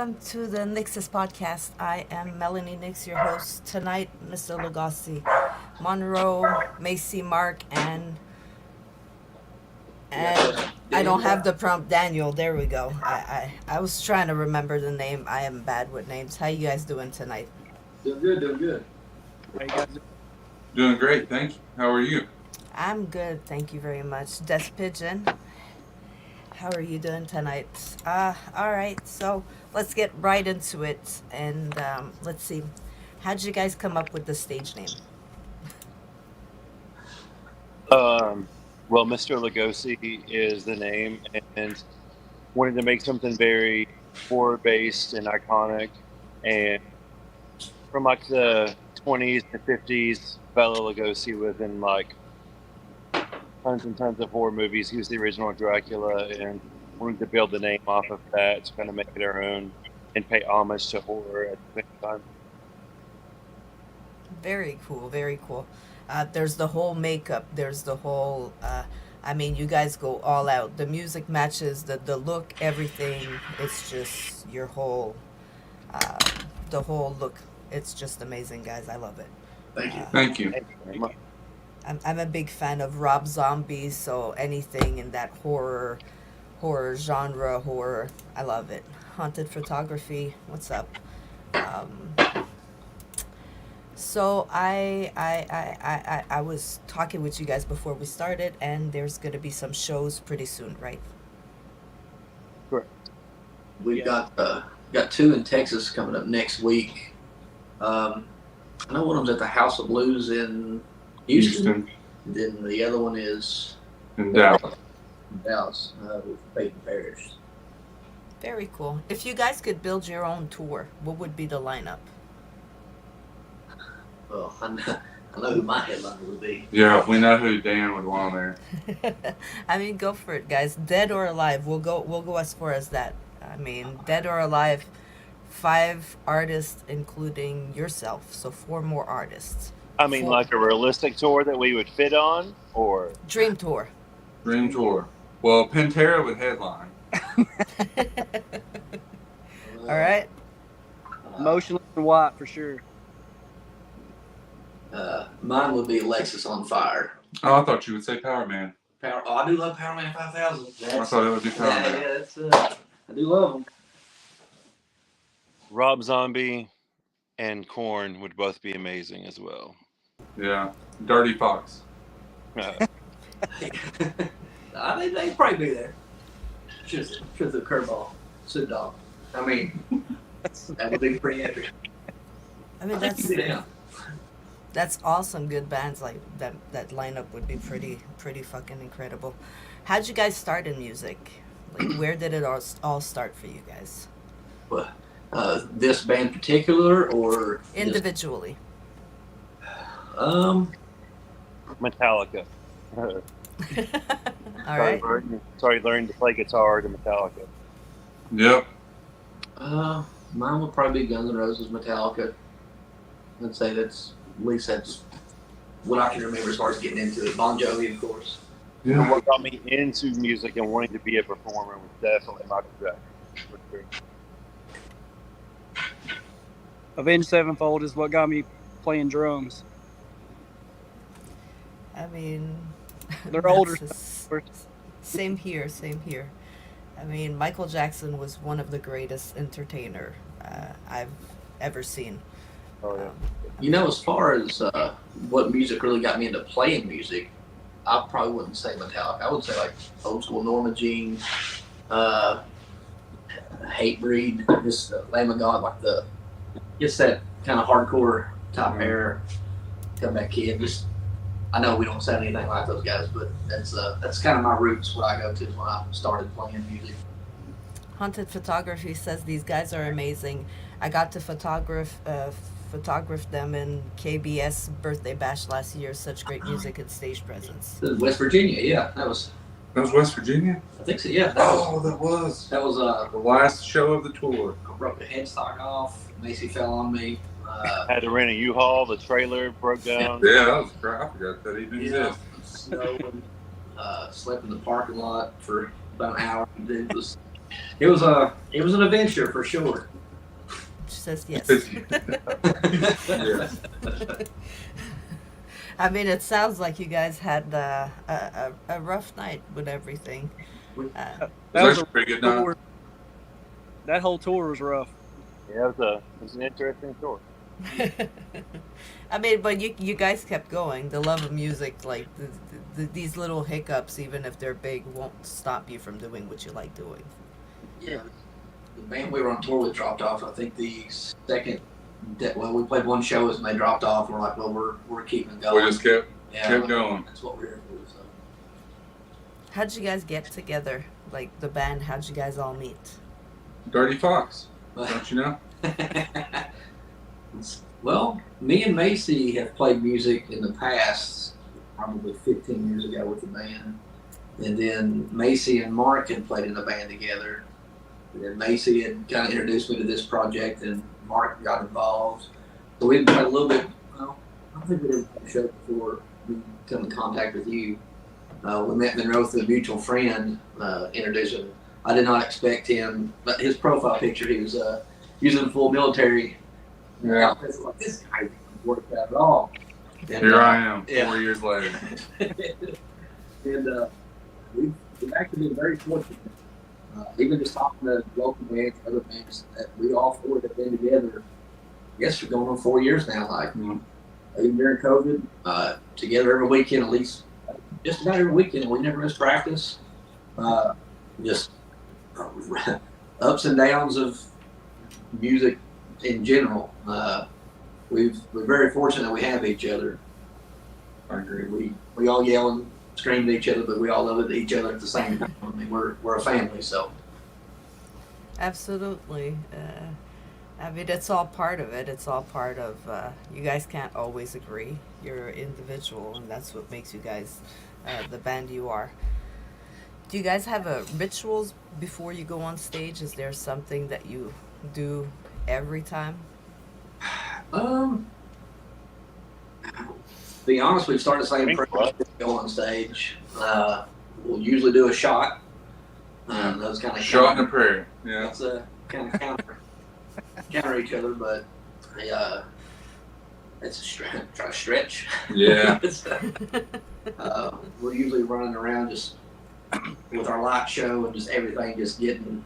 welcome to the NYXUS Podcast. I am Melanie Nix, your host. Tonight, Mr. Lugosi, Monroe, Macy, Mark, and I don't have the prompt. Daniel, there we go. I was trying to remember the name. I am bad with names. How you guys doing tonight? Doing good, doing good. How you guys doing? Doing great, thank you. How are you? I'm good, thank you very much. Death Pigeon, how are you doing tonight? All right, so let's get right into it. And let's see. How'd you guys come up with the stage name? Well, Mr. Lugosi is the name, and wanted to make something very horror-based and iconic. And from like the 20s to 50s, Bela Lugosi was in like tons and tons of horror movies. He was the original Dracula, and wanted to build the name off of that to kind of make it our own and pay homage to horror at the same time. Very cool, very cool. There's the whole makeup. There's the whole. I mean, you guys go all out. The music matches the look, everything. It's just your whole, the whole look. It's just amazing, guys. I love it. Thank you. Thank you. Thank you very much. I'm a big fan of Rob Zombie, so anything in that horror genre, horror, I love it. Haunted photography, what's up? So I was talking with you guys before we started, and there's gonna be some shows pretty soon, right? Correct. We've got two in Texas coming up next week. I know one of them's at the House of Blues in Houston. And then the other one is In Dallas. Dallas with Peyton Parrish. Very cool. If you guys could build your own tour, what would be the lineup? Well, I know who my headliner would be. Yeah, we know who Dan would want there. I mean, go for it, guys. Dead or alive, we'll go as far as that. I mean, dead or alive, 5 artists, including yourself, so 4 more artists. I mean, like a realistic tour that we would fit on, or Dream tour. Dream tour. Well, Pantera would headline. All right. Motionless in White for sure. Mine would be Lexus on Fire. Oh, I thought you would say Power Man. I do love Power Man 5000. I thought it would be Power Man. Yeah, that's, I do love them. Rob Zombie and Korn would both be amazing as well. Yeah. Dirty Fox. They'd probably be there. Just the curveball. Sit dog. I mean, that would be pretty epic. I mean, that's awesome. Good bands like that. That lineup would be pretty fucking incredible. How'd you guys start in music? Like, where did it all start for you guys? Well, this band in particular, or Individually. Metallica. All right. Started learning to play guitar to Metallica. Yep. Mine would probably be Guns N' Roses, Metallica. I'd say that's what I can remember as far as getting into it. Bon Jovi, of course. And Yeah. what got me into music and wanting to be a performer was definitely Michael Jackson. For sure. Avenged Sevenfold is what got me playing drums. I mean, They're older. Same here. I mean, Michael Jackson was one of the greatest entertainer I've ever seen. Oh, yeah. You know, as far as what music really got me into playing music, I probably wouldn't say Metallica. I would say like old school Norma Jean, Hatebreed, just Lamb of God, like just that kind of hardcore type era. Comeback Kid. Just, I know we don't sound anything like those guys, but that's kind of my roots. What I go to when I started playing music. Haunted Photography says these guys are amazing. I got to photograph them in KBS birthday bash last year. Such great music and stage presence. West Virginia, yeah, that was West Virginia? I think so. Yeah, That was that was the last show of the tour. I broke the headstock off. Macy fell on me. Had to rent a U-Haul. The trailer broke down. Yeah, that was crap. I forgot that even exists. Snow and slept in the parking lot for about an hour. It was It was an adventure for sure. She says yes. Yes. I mean, it sounds like you guys had a rough night with everything. That It was was a actually a pretty good night. tour. That whole tour was rough. Yeah, it was an interesting tour. I mean, but you guys kept going. The love of music, like these little hiccups, even if they're big, won't stop you from doing what you like doing. Yeah. The band we were on tour with dropped off. I think the second. Well, we played one show and they dropped off. And we're like, well, we're keeping going. We just kept Yeah, going. That's what we're here for. So. How'd you guys get together? Like the band, how'd you guys all meet? Dirty Fox, don't you know? Well, me and Macy have played music in the past, probably 15 years ago with the band. And then Macy and Mark had played in a band together. And then Macy had kind of introduced me to this project, and Mark got involved. So we played a little bit. Well, I don't think we did a show before we come in contact with you. We met Monroe through a mutual friend, introduced him. I did not expect him, but his profile picture, he was using full military. Yeah. Like, this guy didn't work out at all. And, Here I am, yeah. 4 years later. And we've actually been very fortunate. Even just talking to local bands, other bands, that we all four have been together. I guess we're going on 4 years now. Like even during COVID, together every weekend, at least just about every weekend. We never missed practice. Just ups and downs of music in general. We're very fortunate that we have each other. I agree. We all yell and scream at each other, but we all love each other at the same time. I mean, we're a family, so. Absolutely. I mean, it's all part of it. It's all part of, you guys can't always agree. You're individual, and that's what makes you guys the band you are. Do you guys have rituals before you go on stage? Is there something that you do every time? To be honest, we've started saying prayers before we go on stage. We'll usually do a shot. Those kind of Shot and a prayer. Yeah. That's kind of counter each other, but it's try to stretch. Yeah. We're usually running around just with our light show and just everything just getting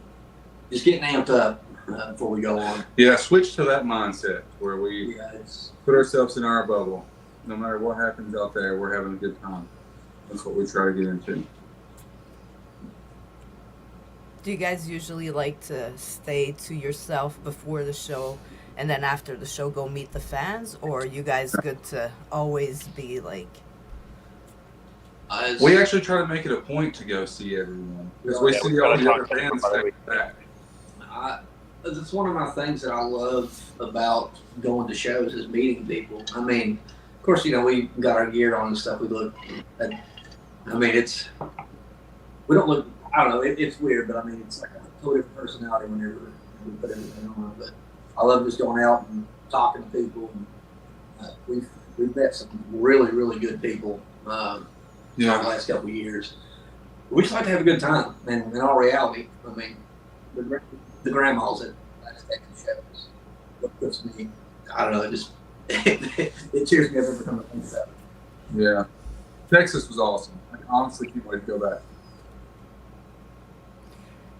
amped up before we go on. Yeah, switch to that mindset where we Yeah, put ourselves in our bubble. No matter what happens out there, we're having a good time. That's what we try to get into. Do you guys usually like to stay to yourself before the show and then after the show go meet the fans? Or are you guys good to always be like... We actually try to make it a point to go see everyone. Because we see all the other bands stay back. It's one of my things that I love about going to shows is meeting people. I mean, of course, we got our gear on and stuff. We look at, we don't look, I don't know, it's weird, but I mean, it's like a totally different personality whenever we put everything on. But I love just going out and talking to people. And, we've met some really, really good people over the last couple of years. We just like to have a good time. And in all reality, I mean, the grandmas at last Texas shows. What puts me, I don't know, it just it cheers me up every time I think about it. Yeah. Texas was awesome. I honestly can't wait to go back.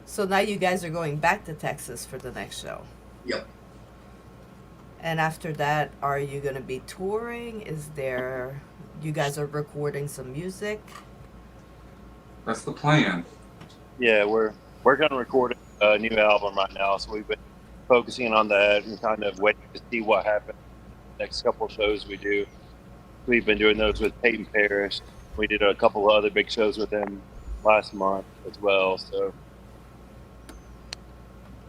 So now you guys are going back to Texas for the next show. Yep. And after that, are you going to be touring? You guys are recording some music? That's the plan. Yeah, we're going to record a new album right now, so we've been focusing on that and kind of waiting to see what happens next couple shows we do. We've been doing those with Peyton Parrish. We did a couple of other big shows with him last month as well. So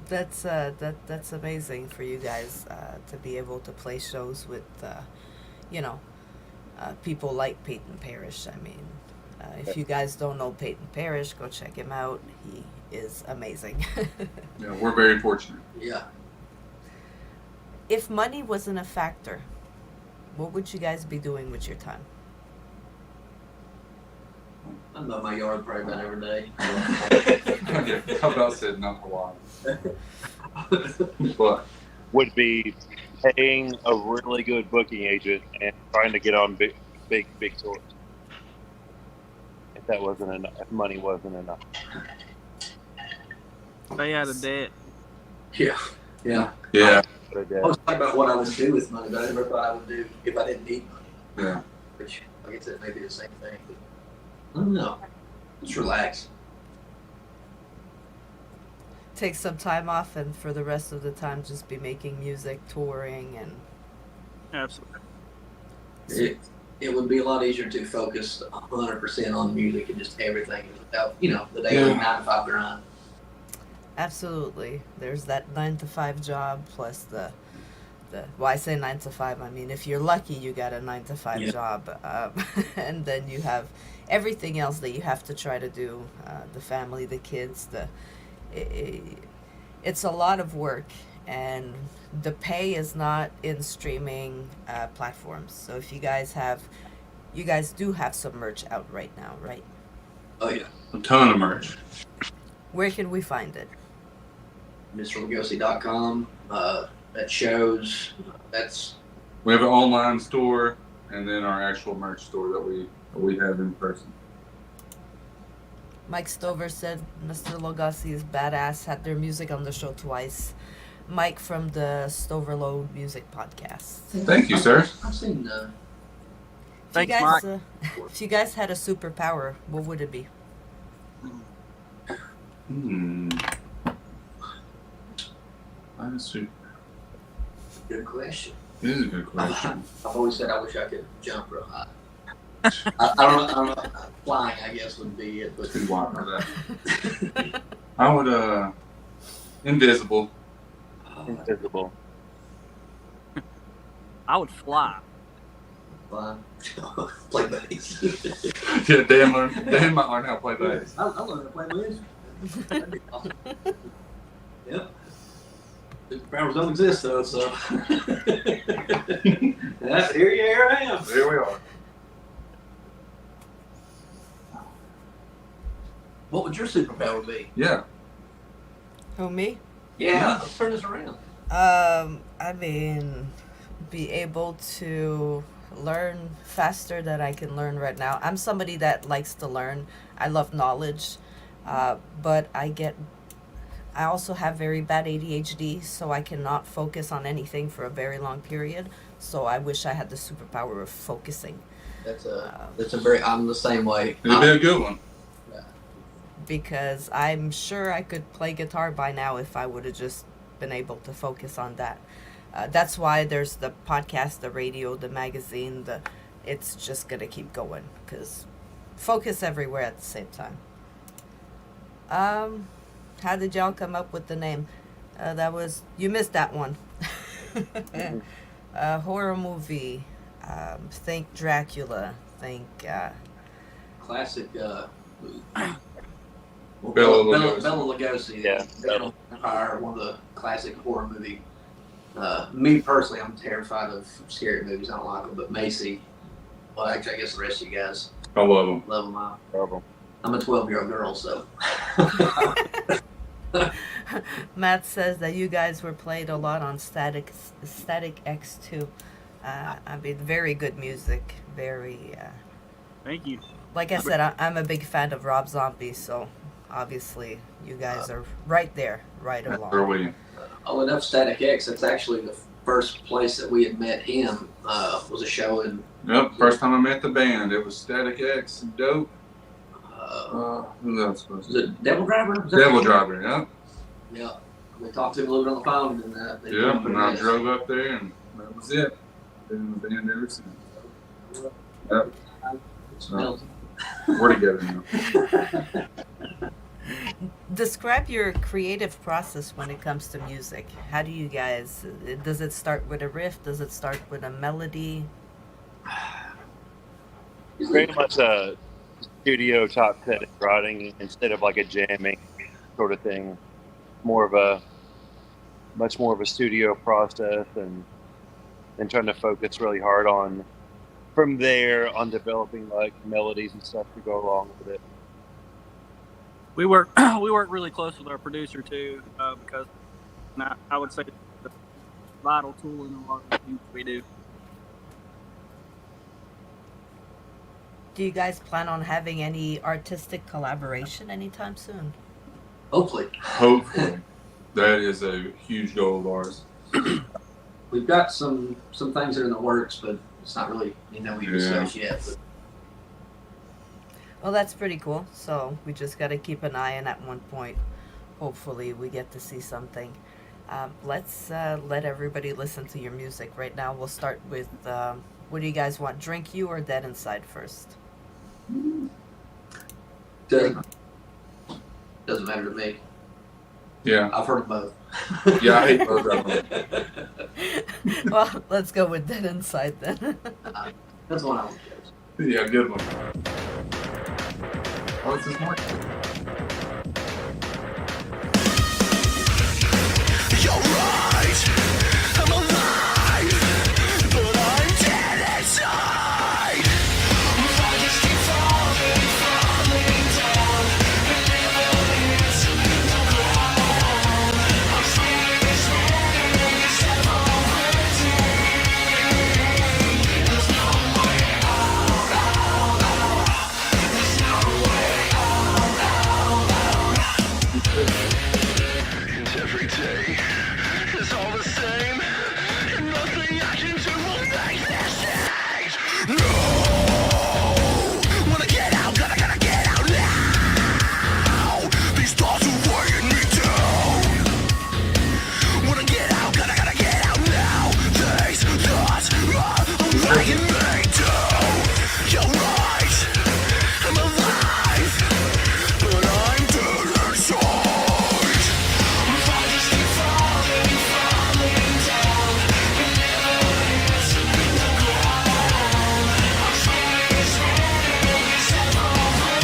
That's amazing for you guys to be able to play shows with, people like Peyton Parrish. I mean, if you guys don't know Peyton Parrish, go check him out. He is amazing. Yeah, we're very fortunate. Yeah. If money wasn't a factor, what would you guys be doing with your time? I mow my yard probably about every day. How about said not a lot. But Would be paying a really good booking agent and trying to get on big tours. If that wasn't enough, if money wasn't enough. Stay out of debt. Yeah. yeah, I was talking about what I would do with money, but I never thought I would do if I didn't need money. yeah. Which I guess it may be the same thing. But I don't know. Just relax. Take some time off, and for the rest of the time, just be making music, touring, and Absolutely. It would be a lot easier to focus 100% on music and just everything without, the daily 9 to 5 grind. absolutely. There's that 9 to 5 job plus the. Well, I say 9 to 5. I mean, if you're lucky, you got a 9 to 5 job, and then you have everything else that you have to try to do. The family, the kids, it's a lot of work, and the pay is not in streaming platforms. So if you guys do have some merch out right now, right? Oh, yeah. A ton of merch. Where can we find it? MrLugosi.com. That shows. We have an online store and then our actual merch store that we have in person. Mike Stover said Mr. Lugosi is badass, had their music on the show twice. Mike from the Stover Low Music Podcast. Thank you, sir. I've seen Thanks, if you guys, Mike. If you guys had a superpower, what would it be? Honestly, good question. this is a good question. I've always said I wish I could jump real high. I don't know. Flying, I guess, would be it. But Too wild for that. I would invisible. Invisible. I would fly. Flying. Play bass. Yeah, Dan might learn how to play bass. I learned to play bass. That'd be awesome. Yep. Superpowers don't exist though, so. Yeah, here I am. There we are. What would your superpower be? Yeah. Who, me? Yeah, let's turn this around. I mean, be able to learn faster than I can learn right now. I'm somebody that likes to learn. I love knowledge, but I also have very bad ADHD, so I cannot focus on anything for a very long period. So I wish I had the superpower of focusing. I'm the same way. It'd be a good one. Because I'm sure I could play guitar by now if I would have just been able to focus on that. That's why there's the podcast, the radio, the magazine. It's just gonna keep going because focus everywhere at the same time. How did y'all come up with the name? You missed that one. Horror movie. Think Dracula. Think. Classic. Bela Lugosi. Bela Lugosi. Yeah. Empire, one of the classic horror movie. Me personally, I'm terrified of scary movies. I don't like them, but Macy. Well, actually, I guess the rest of you guys I love them. love them. Love 'em. I'm a 12-year-old girl, so. Matt says that you guys were played a lot on Static X2. I mean, very good music. Very. Thank you. Like I said, I'm a big fan of Rob Zombie, so obviously you guys are right there, right Are along. we? Oh, enough Static X. That's actually the first place that we had met him. Was a show in. Yep. First time I met the band, it was Static X and Dope. Who else was Was it? it Devil Driver? Was that Devil him? Driver. Yeah. Yeah. We talked to him a little bit on the phone, and they Yep. And I drove up there, and that was it. Been in the band ever since. Yep. Smells. We're together now. Describe your creative process when it comes to music. How do you guys? Does it start with a riff? Does it start with a melody? Very much a studio top set writing instead of like a jamming sort of thing. Much more of a studio process and trying to focus really hard on from there on developing like melodies and stuff to go along with it. We work really close with our producer too, because I would say it's a vital tool in a lot of the things we do. Do you guys plan on having any artistic collaboration anytime soon? Hopefully. That is a huge goal of ours. We've got some things that are in the works, but it's not really anything we discussed yet. But Well, that's pretty cool. So we just got to keep an eye, and at one point, hopefully, we get to see something. Let's let everybody listen to your music right now. We'll start with what do you guys want? Drink You or Dead Inside first? doesn't matter to me. Yeah. I've heard of both. Yeah, I hate both of them. Well, let's go with Dead Inside then. That's one I would choose. Yeah, good one. Oh, it's this morning. You're right, I'm alive, but I'm dead inside. I just keep falling down, and never hits the ground. I'm spinning, except for there's no way out. There's no way out. And every day it's all the same, and nothing I can do will make this change. No, wanna get out, gotta get out now. These thoughts are weighing me down. Wanna get out, gotta get out now. These thoughts are weighing me down. You're right, I'm alive, but I'm dead inside. I just keep falling down, and never hits the ground. I'm spinning, except for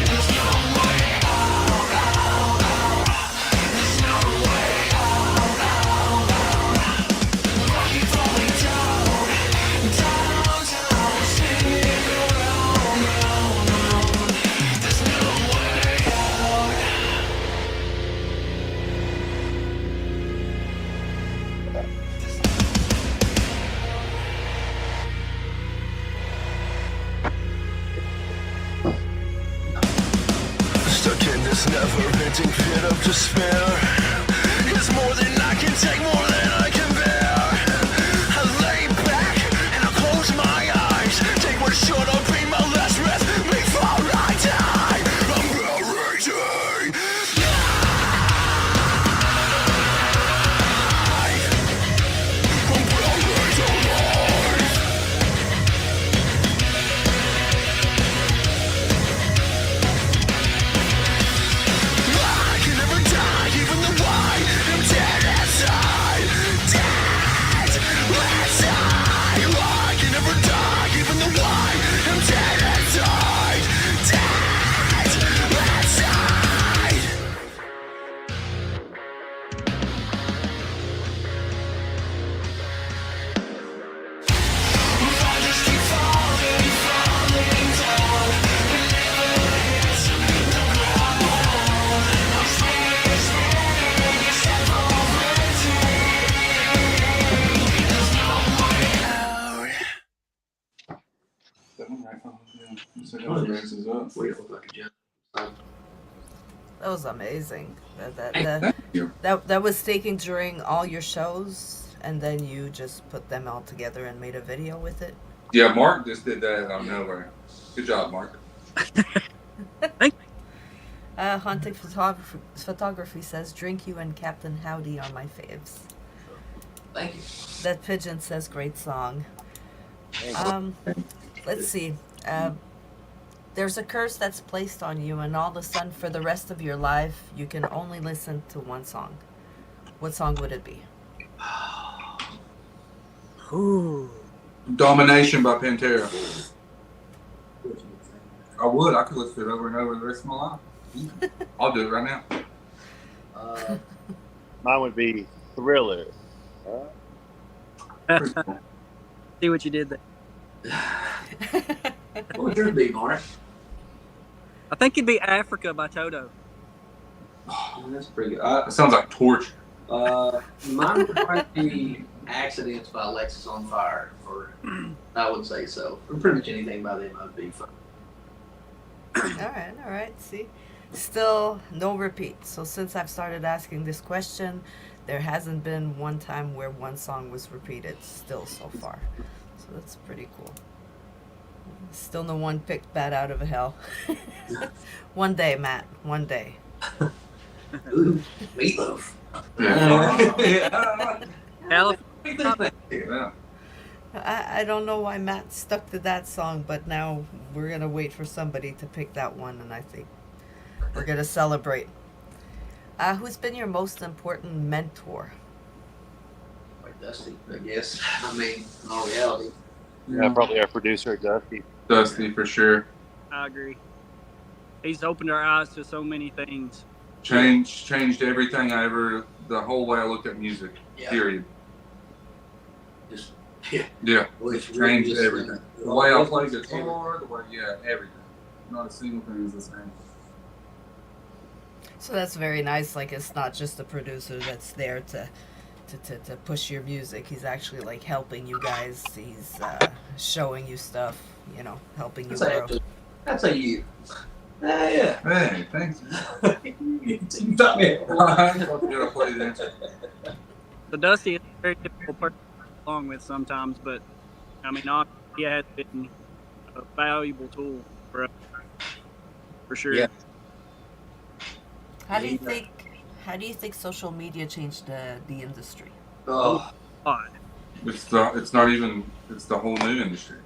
there's no way out. There's no way out. I keep falling down, spinning around. There's no way out. Stuck in this never-ending pit of despair. It's more than I can take, more than I can bear. I lay back and I close my eyes. Take what should have been my last breath before I die. I'm narrating. I'm buried alive. I can never die, even though I am dead inside. Dead inside. I can never die, even though I am dead inside. Dead inside. I just keep falling down, and never hits the ground. I'm spinning, except for there's no way out. That one right on. Yeah. So how the rest is up. We look like a gem. That was amazing. Thank you. That was taken during all your shows, and then you just put them all together and made a video with it. Yeah, Mark just did that out of nowhere. Good job, Mark. Haunted Photography says, Drink You and Captain Howdy are my faves. Thank you. That Pigeon says, great song. Let's see. There's a curse that's placed on you, and all of a sudden, for the rest of your life, you can only listen to one song. What song would it be? Ooh. Domination by Pantera. I would. I could listen to it over and over the rest of my life. I'll do it right now. Mine would be Thriller. Pretty cool. See what you did there. What would yours be, Mark? I think it'd be Africa by Toto. That's pretty good. That sounds like torture. Mine would probably be Accidents by NYXUS on Fire. I would say so. Pretty much anything by them would be fun. All right. See, still no repeat. So since I've started asking this question, there hasn't been one time where one song was repeated still so far. So that's pretty cool. Still no one picked Bat Out of Hell. One day, Matt. One day. Ooh, Meatloaf. Hell, Yeah. I don't know why Matt stuck to that song, but now we're going to wait for somebody to pick that one, and I think we're going to celebrate. Who's been your most important mentor? Like Dusty, I guess. I mean, in all reality. Yeah, probably our producer, Dusty. Dusty for sure. I agree. He's opened our eyes to so many things. Changed everything the whole way I looked at music. Yeah. Period. Just, Yeah. which Changed just, everything. The way I play guitar, everything. Not a single thing is the same. So that's very nice. Like, it's not just a producer that's there to push your music. He's actually like helping you guys. He's showing you stuff, helping you grow. That's a you. Yeah. Hey, thanks. You taught me. I'm gonna play this. So Dusty is a very difficult person to get along with sometimes, but I mean, he has been a valuable tool for us, for sure. Yeah. How do you think social media changed the industry? Oh, Odd. It's the whole new industry.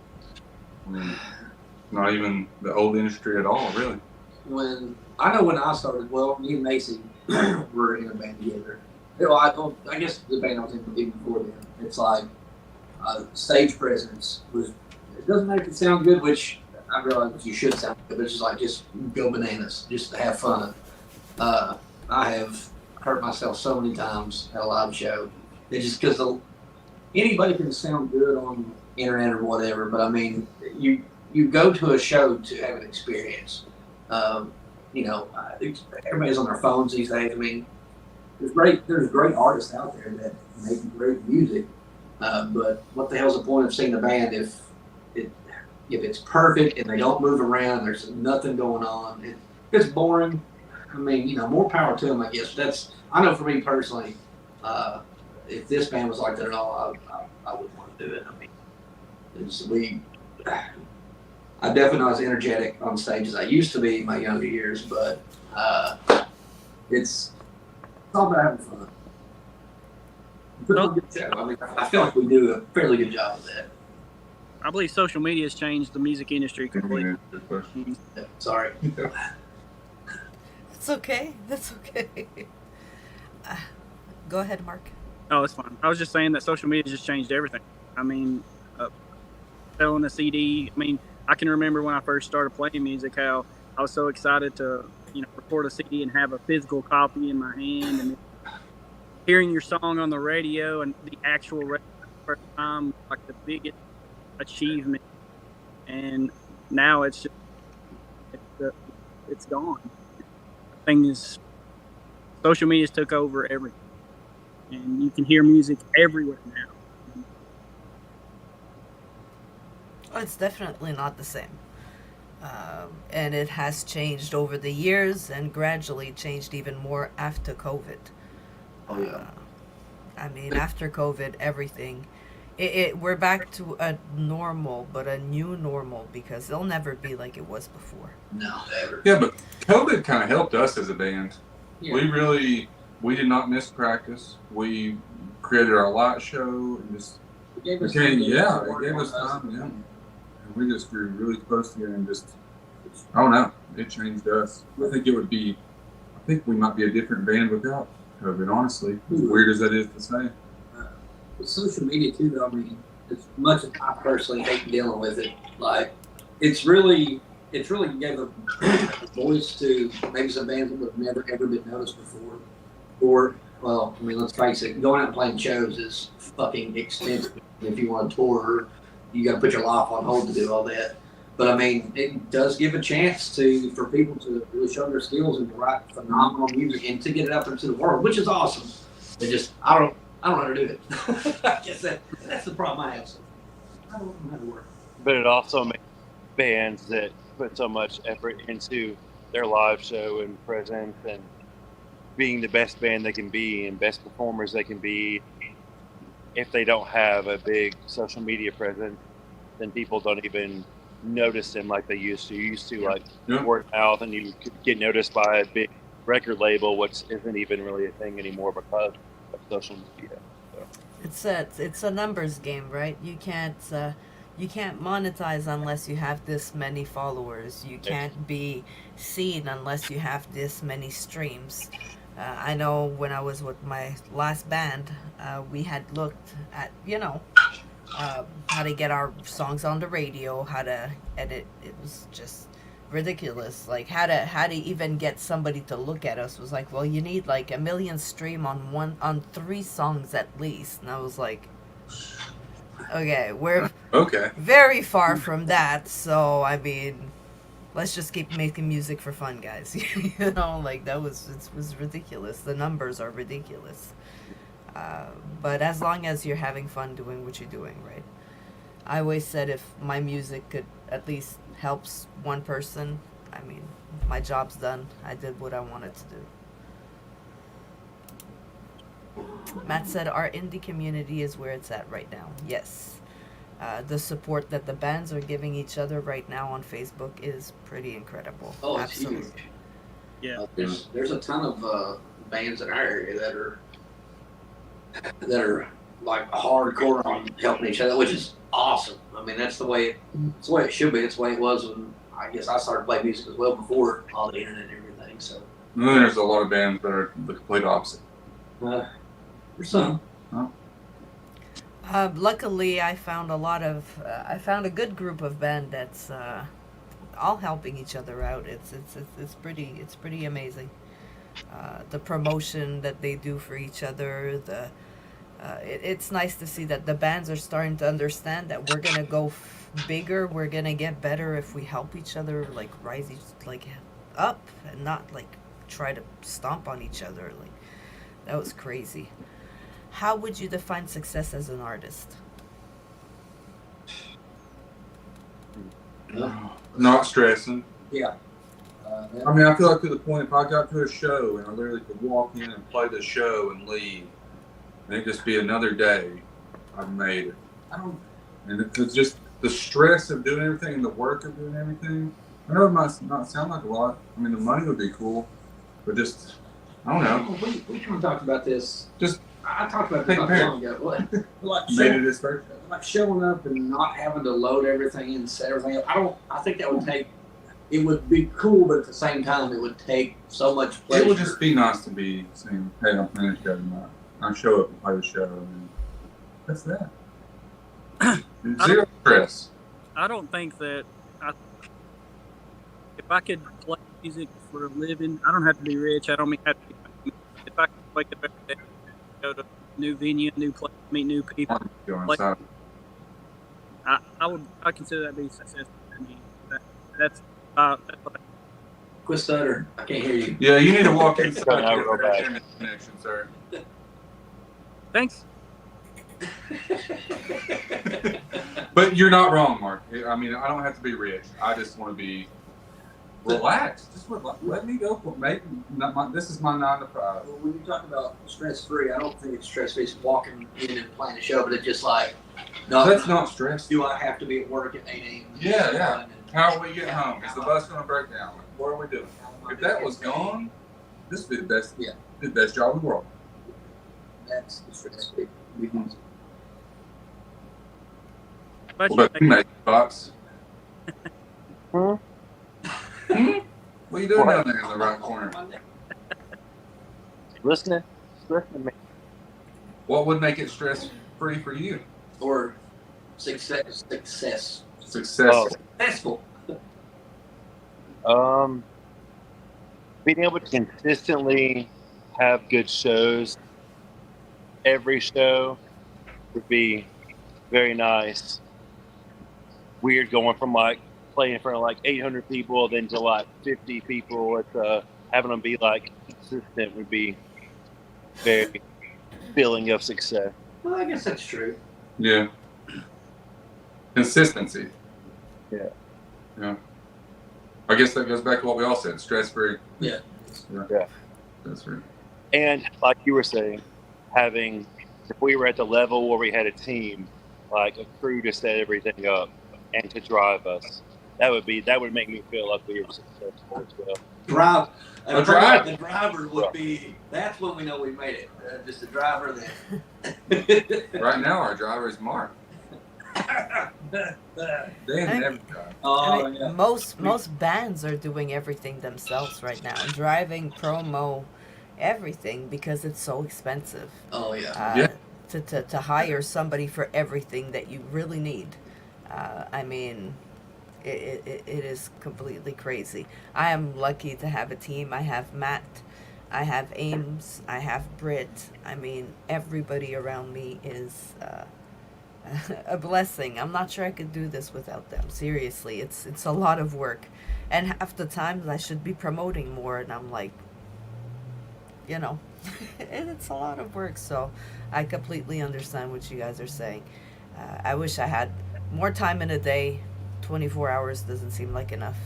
I mean, not even the old industry at all, really. when I started, well, me and Macy were in a band together. Well, I guess the band I was in even before then. It's like stage presence it doesn't make it sound good, which I realize you should sound good, but it's just go bananas, just to have fun. I have hurt myself so many times at a live show. It's just because anybody can sound good on internet or whatever, but I mean, you go to a show to have an experience. Everybody's on their phones these days. I mean, there's great artists out there that make great music, but what the hell's the point of seeing a band if it's perfect and they don't move around and there's nothing going on? If it's boring, I mean, more power to them, I guess. I know for me personally, if this band was like that at all, I wouldn't want to do it. I mean, I definitely not as energetic on stage as I used to be in my younger years, but it's all about having fun. Put on a good show. I mean, I feel like we do a fairly good job of that. I believe social media has changed the music industry completely. Good question. Yeah, sorry. That's okay. That's okay. Go ahead, Mark. Oh, it's fine. I was just saying that social media has just changed everything. I mean, selling a CD. I mean, I can remember when I first started playing music, how I was so excited to, record a CD and have a physical copy in my hand, and hearing your song on the radio and the actual radio for the first time, like the biggest achievement. And now it's gone. Social media's took over everything, and you can hear music everywhere now. Oh, it's definitely not the same. And it has changed over the years and gradually changed even more after COVID. Oh, yeah. I mean, after COVID, everything, we're back to a normal, but a new normal, because it'll never be like it was before. No, ever. Yeah, but COVID kind of helped us as a band. Yeah. We did not miss practice. We created our light show and just It gave us it gave time. us time. Yeah, and we just grew really close together and just, I don't know, it changed us. I think we might be a different band without COVID. Honestly, as weird as that is to say. With social media too, though, I mean, as much as I personally hate dealing with it, like it's really gave a voice to maybe some bands that have never ever been noticed before. Or, well, I mean, let's face it, going out and playing shows is fucking expensive if you want to tour. you got to put your life on hold to do all that. But I mean, it does give a chance for people to really show their skills and to write phenomenal music and to get it out there to the world, which is awesome. It just I don't know how to do it. I guess that's the problem I have. So I don't know how to work. But it also makes bands that put so much effort into their live show and presence and being the best band they can be and best performers they can be. If they don't have a big social media presence, then people don't even notice them like they used to. You used to like word of mouth, and you could get noticed by a big record label, which isn't even really a thing anymore because of social media. So. It's a numbers game, right? You can't monetize unless you have this many followers. You can't be seen unless you have this many streams. I know when I was with my last band, we had looked at how to get our songs on the radio, how to edit. It was just ridiculous. Like how to even get somebody to look at us was like, well, you need like 1 million stream on 3 songs at least. And I was like, okay, we're very far from that. So I mean, let's just keep making music for fun, guys. Like it was ridiculous. The numbers are ridiculous. But as long as you're having fun doing what you're doing, right? I always said if my music could at least helps one person, I mean, my job's done. I did what I wanted to do. Matt said our indie community is where it's at right now. Yes. The support that the bands are giving each other right now on Facebook is pretty incredible. Oh, it's absolutely huge. Yeah. There's a ton of bands in our area that are like hardcore on helping each other, which is awesome. I mean, that's the way it should be. It's the way it was when I guess I started playing music as well before all the internet and everything. So And then there's a lot of bands that are the complete opposite. there's some. Luckily, I found a good group of band that's all helping each other out. It's pretty amazing. The promotion that they do for each other, it's nice to see that the bands are starting to understand that we're gonna go bigger, we're gonna get better if we help each other, like rise up and not like try to stomp on each other. Like that was crazy. How would you define success as an artist? Not stressing. Yeah. I mean, I feel like to the point if I got to a show and I literally could walk in and play the show and leave, and it'd just be another day, I've made it. And it's just the stress of doing everything and the work of doing everything. I know it might not sound like a lot. I mean, the money would be cool, but just, I don't know. We kind of talked about this. I talked about Take this not long ago. Like Made it his first. like showing up and not having to load everything and set everything up. I think that would take. It would be cool, but at the same time, it would take so much pleasure. It would just be nice to be saying, hey, I'm playing a show tonight. I show up and play the show, and that's that. Zero stress. I don't think that if I could play music for a living, I don't have to be rich. I don't mean have to be. If I could wake up every day, go to a new venue, new place, meet new people, like, I consider that being successful. I mean, that's what Quit stutter. I can't hear you. Yeah, you need to walk inside Don't have your a bad internet connection, sir. Thanks. But you're not wrong, Mark. I mean, I don't have to be rich. I just want to be relaxed. Just let me go. This is my 9 to 5. Well, when you talk about stress-free, I don't think it's stress-free. It's walking in and playing a show, but it's just like, no, That's not stress. do I have to be at work at 8 a.m.? Yeah. How are we getting home? Is the bus going to break down? What are we doing? If that was gone, this would be the best. Yeah. The best job in the world. That's the stress-free. But What about you, mate? Thoughts? Huh? What are you doing down there in the right corner? Listening to me. What would make it stress-free for you? Or success. Successful. Successful. Being able to consistently have good shows, every show would be very nice. weird going from like playing in front of like 800 people then to like 50 people. It's having them be like consistent would be very feeling of success. Well, I guess that's true. Yeah. Consistency. Yeah. Yeah. I guess that goes back to what we all said. Stress free. Yeah. Yeah. That's right. And like you were saying, having, if we were at the level where we had a team, like a crew to set everything up and to drive us, that would make me feel like we were successful as well. The driver would Right. be, that's when we know we made it. Just the driver that. Right now, our driver is Mark. They never drive. Oh, I mean, yeah. most bands are doing everything themselves right now, driving, promo, everything, because it's so expensive. Oh, yeah. Yeah. To hire somebody for everything that you really need. I mean, it is completely crazy. I am lucky to have a team. I have Matt, I have Ames, I have Britt. I mean, everybody around me is a blessing. I'm not sure I could do this without them. Seriously, it's a lot of work, and half the times I should be promoting more, and I'm like, you know, it's a lot of work. So I completely understand what you guys are saying. I wish I had more time in a day. 24 hours doesn't seem like enough,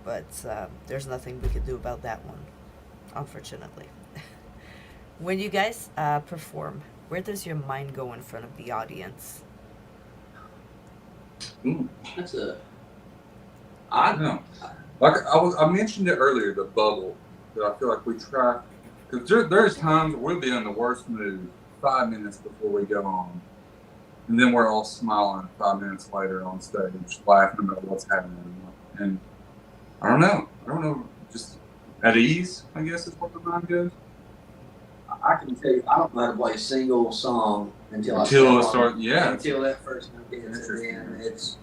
but there's nothing we could do about that one, unfortunately. When you guys perform, where does your mind go in front of the audience? That's a. I don't know. Like I mentioned it earlier, the bubble that I feel like we try, because there's times we'll be in the worst mood 5 minutes before we go on, and then we're all smiling 5 minutes later on stage, laughing about what's happening. And I don't know, just at ease, I guess is where the mind goes. I can tell you, I don't know how to play a single song until I Start, yeah. Until that first note hits, and then it's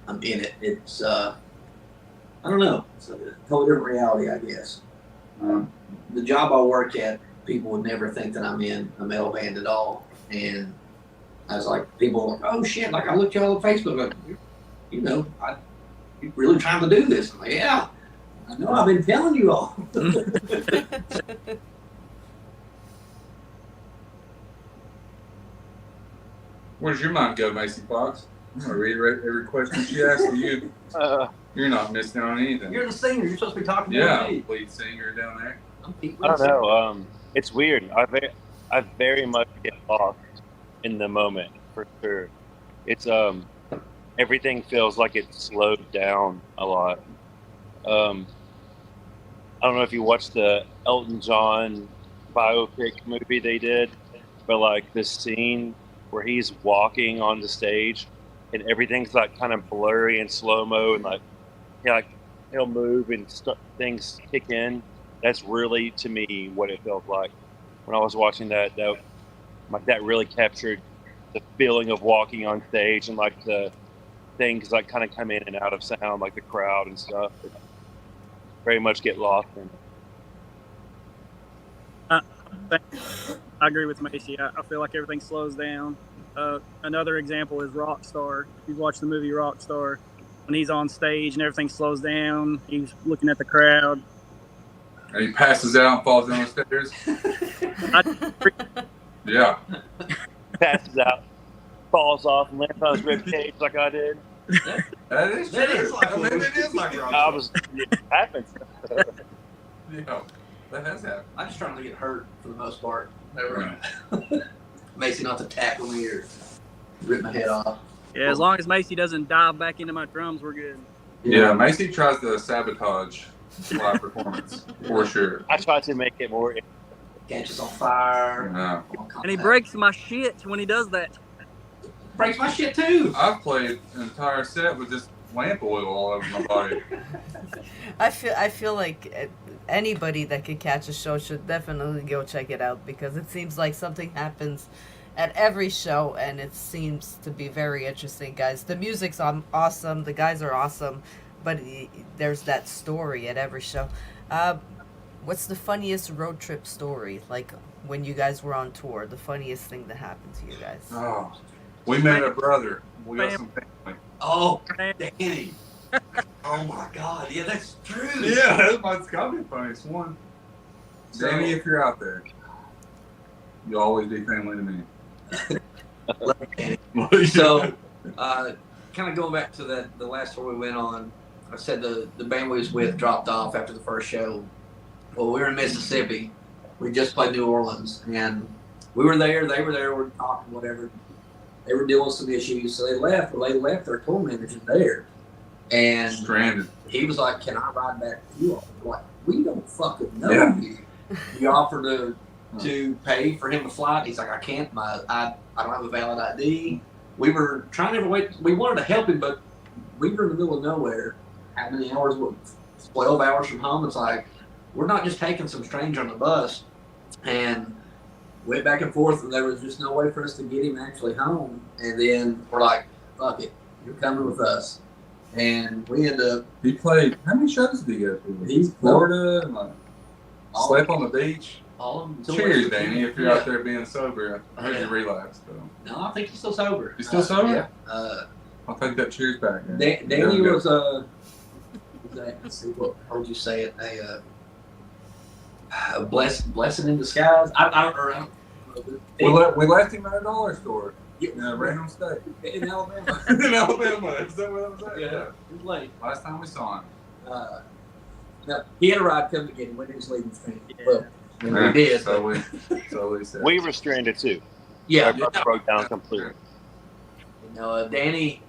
I'm in it. It's I don't know. It's a totally different reality, I guess. The job I work at, people would never think that I'm in a metal band at all, and I was like, people were like, oh shit! Like I looked y'all on Facebook, like, you really trying to do this? I'm like, yeah. I know, I've been telling you all. Where does your mind go, Macy Fox? I'm gonna reiterate every question she asks you. You're not missing on anything. You're the singer. You're supposed to be talking Yeah, to me. lead singer down there. I don't know. It's weird. I very much get lost in the moment for sure. It's everything feels like it's slowed down a lot. I don't know if you watched the Elton John biopic movie they did, but like this scene where he's walking on the stage and everything's like kind of blurry and slow mo, and he'll move and things kick in. That's really, to me, what it felt like when I was watching that. That really captured the feeling of walking on stage, and like the things like kind of come in and out of sound, like the crowd and stuff. It very much get lost in it. I agree with Macy. I feel like everything slows down. Another example is Rockstar. If you've watched the movie Rockstar, when he's on stage and everything slows down, he's looking at the crowd. And he passes out and falls down the stairs. Yeah. Passes out, falls off, and lands on his rib cage like I did. That is true. It is like rock. It happens. Yeah, that has happened. I'm just trying to get hurt for the most part. Right. Macy not to tackle me or rip my head off. Yeah, as long as Macy doesn't dive back into my drums, we're good. Yeah, Macy tries to sabotage live performance for sure. I try to make it more. Catches on fire. Yeah. And he breaks my shit when he does that. Breaks my shit too. I've played an entire set with just lamp oil all over my body. I feel like anybody that could catch a show should definitely go check it out, because it seems like something happens at every show, and it seems to be very interesting, guys. The music's awesome, the guys are awesome, but there's that story at every show. What's the funniest road trip story? Like when you guys were on tour, the funniest thing that happened to you guys? Oh, We met a brother. We got some family. Oh, Danny. Oh my God. Yeah, that's true. Yeah, that's got to be the funniest one. Danny, if you're out there, you'll always be family to me. Love Danny. So, kind of going back to the last tour we went on, I said the band we was with dropped off after the first show. Well, we were in Mississippi. We just played New Orleans, and we were there. They were there. We were talking, whatever. They were dealing with some issues, so they left. Well, they left their tour manager there, and Stranded. he was like, "Can I ride back with you all?" We're like, we don't fucking know you. We offered to pay for him to fly. He's like, I can't. I don't have a valid ID. We were trying to wait. We wanted to help him, but we were in the middle of nowhere. How many hours? 12 hours from home. It's like, we're not just taking some stranger on the bus. And went back and forth, and there was just no way for us to get him actually home. And then we're like, fuck it, you're coming with us. And we end up. He played. How many shows did he go to? He's Florida and slept on the beach. All of them. Cheers, Danny, if you're out there being sober. I heard you relapsed, though. No, I think he's still sober. He's still sober? Yeah. I'll take that cheers back. Danny was let's see, what would you say it? A blessing in disguise. I don't know. We left him at a dollar store Yeah. in a random state. In Alabama. In Alabama. Is that what I was at? Yeah. It was late. Last time we saw him. No, he had a ride come to get him when he was leaving Spain. Yeah. Well, we did. So we said. We were stranded too. Yeah. Our bus broke down completely. You know, Danny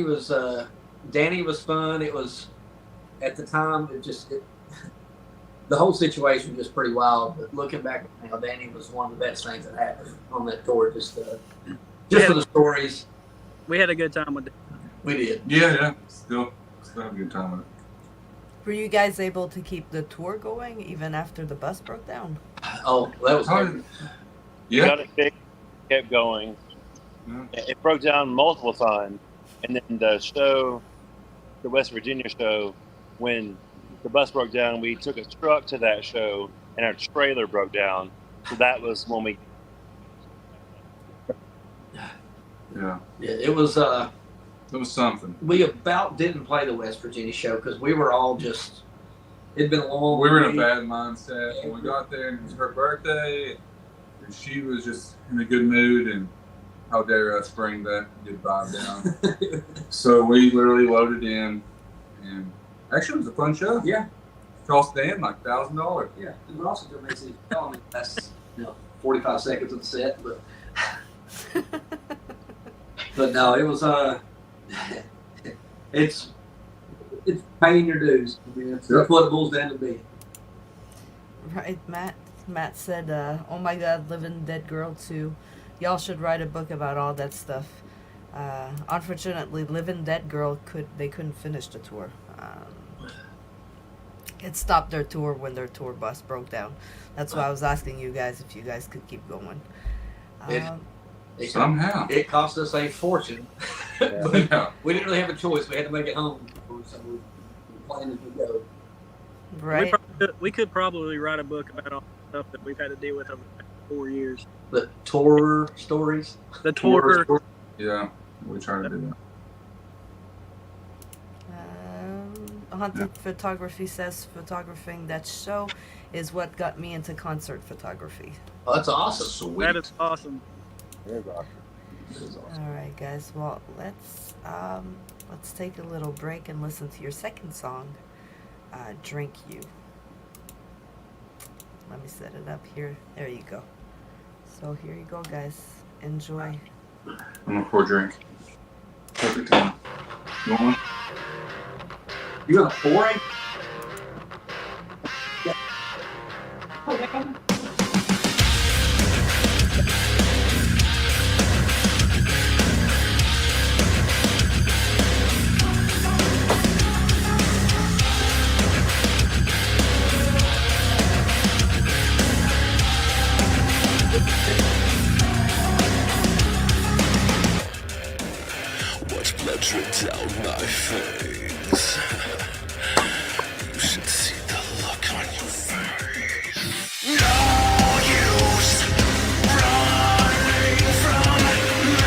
was fun. It was, at the time, the whole situation was just pretty wild. But looking back, Danny was one of the best things that happened on that tour. Just for the stories. We had a good time with it. We did. Yeah. Still have a good time with it. Were you guys able to keep the tour going even after the bus broke down? Oh, that was good. We got it fixed, kept going. Yeah. It broke down multiple times, and then the West Virginia show, when the bus broke down, we took a truck to that show, and our trailer broke down. So that was when we. Yeah. Yeah, it was. It was something. We about didn't play the West Virginia show because we were all just. It'd been a long. We were in week. a bad mindset when we got there, and it was her birthday, and she was just in a good mood, and how dare us bring that good vibe down. So we literally loaded in, and actually it was a fun show. Yeah. Cost Dan like $1,000. Yeah, and we also did make some telling that's 45 seconds of the set, but no, it was it's paying your dues. I mean, that's what it boils down to be. Right, Matt. Matt said, "Oh my God, Living Dead Girl 2. Y'all should write a book about all that stuff." Unfortunately, Living Dead Girl couldn't finish the tour. It stopped their tour when their tour bus broke down. That's why I was asking you guys if you guys could keep going. Somehow. It cost us a fortune. But Yeah. we didn't really have a choice. We had to make it home. So we planned as we go. Right. We could probably write a book about all the stuff that we've had to deal with over the past 4 years. The tour stories. The tour. Yeah, we try to do that. Haunted Photography says photographing that show is what got me into concert photography. Oh, that's awesome. Sweet. That is awesome. Very awesome. That is awesome. All right, guys. Well, let's take a little break and listen to your second song, "Drink You." Let me set it up here. There you go. So here you go, guys. Enjoy. I'm gonna pour a drink. Perfect time. You want one? You got a 4 Yeah. Watch blood drip down my face. You should see the look on your face. No use running from me.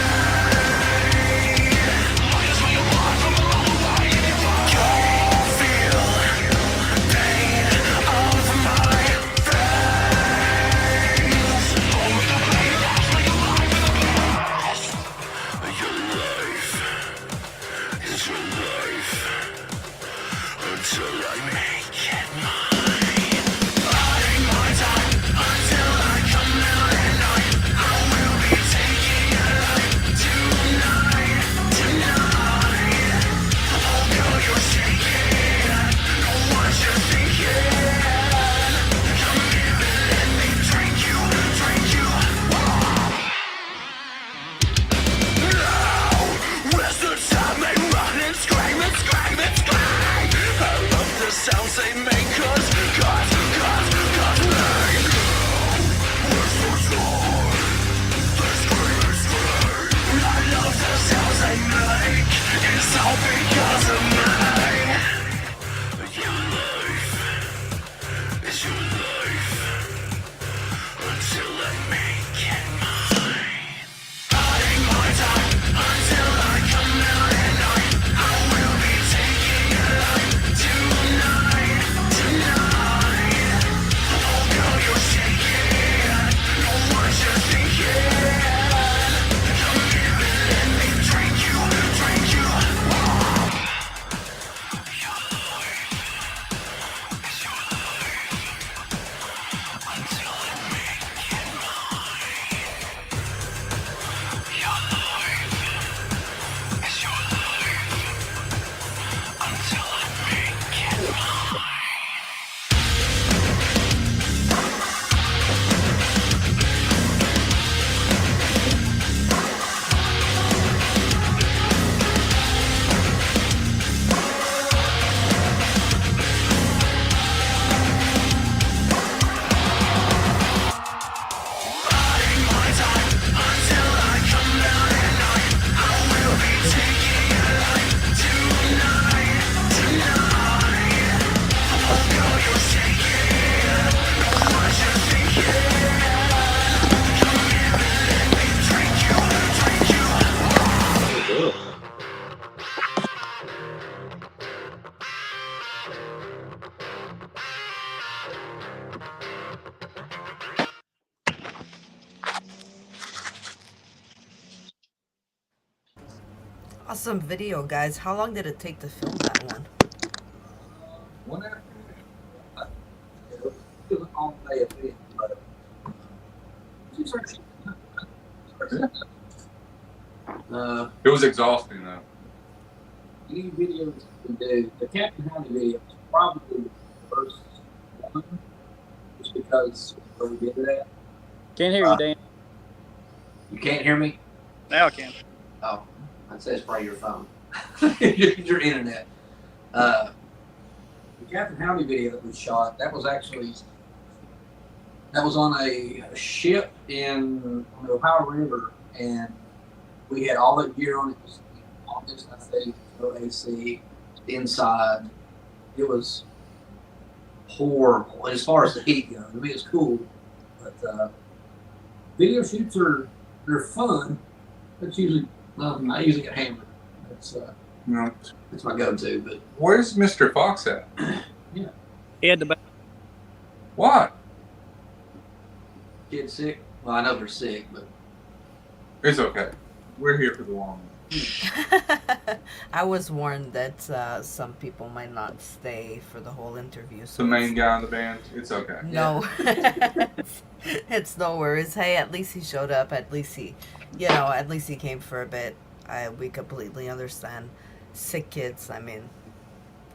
Awesome video, guys. How long did it take to film that one? One after. It was all day of it, but It was exhausting though. any videos we do, the Captain Honey video is probably the first one, just because where we did it at. Can't hear you, Dan. You can't hear me? Now I can. Oh, I'd say it's probably your phone. Your internet. The Captain Howdy video that we shot, that was on a ship on the Ohio River, and we had all that gear on it. It was August, I think, no AC, inside. It was horrible as far as the heat goes. I mean, it's cool, but video shoots they're fun. That's usually I usually get hammered. No. That's my go-to. But Where's Mr. Fox at? He had the Why? kids sick. Well, I know they're sick, but It's okay. We're here for the long run. I was warned that some people might not stay for the whole interview. It's So the main guy in the band. It's okay. no, it's no worries. Hey, at least he showed up. At least he came for a bit. We completely understand. Sick kids, I mean,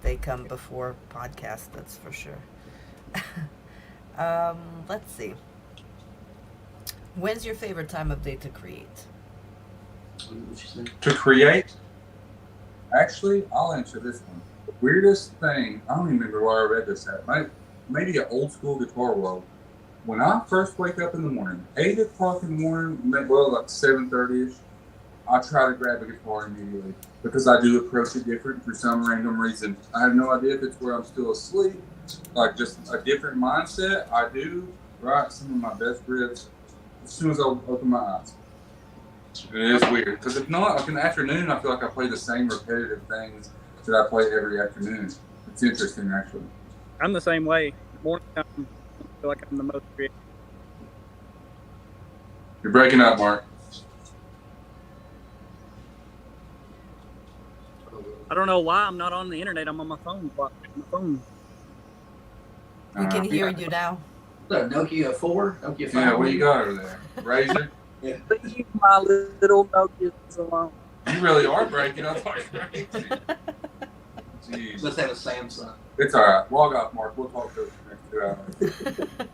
they come before podcast, that's for sure. Let's see. When's your favorite time of day to create? what you say? To create, actually, I'll answer this one. The weirdest thing, I don't even remember where I read this at. Maybe an old school Guitar World. When I first wake up in the morning, 8 o'clock in the morning, well, like 7:30ish, I try to grab a guitar immediately because I do approach it different for some random reason. I have no idea if it's where I'm still asleep, like just a different mindset. I do write some of my best riffs as soon as I open my eyes. It is weird because if not, like in the afternoon, I feel like I play the same repetitive things that I play every afternoon. It's interesting, actually. I'm the same way. Morning time, I feel like I'm the most creative. You're breaking up, Mark. I don't know why I'm not on the internet. I'm on my phone. We can hear you now. The Nokia 4? Nokia 5? Yeah, what do you got over there? Razor? Leave my little Nokias alone. You really are breaking up like crazy. Jeez. Let's have a Samsung. It's all right. Log off, Mark. We'll talk to you next 2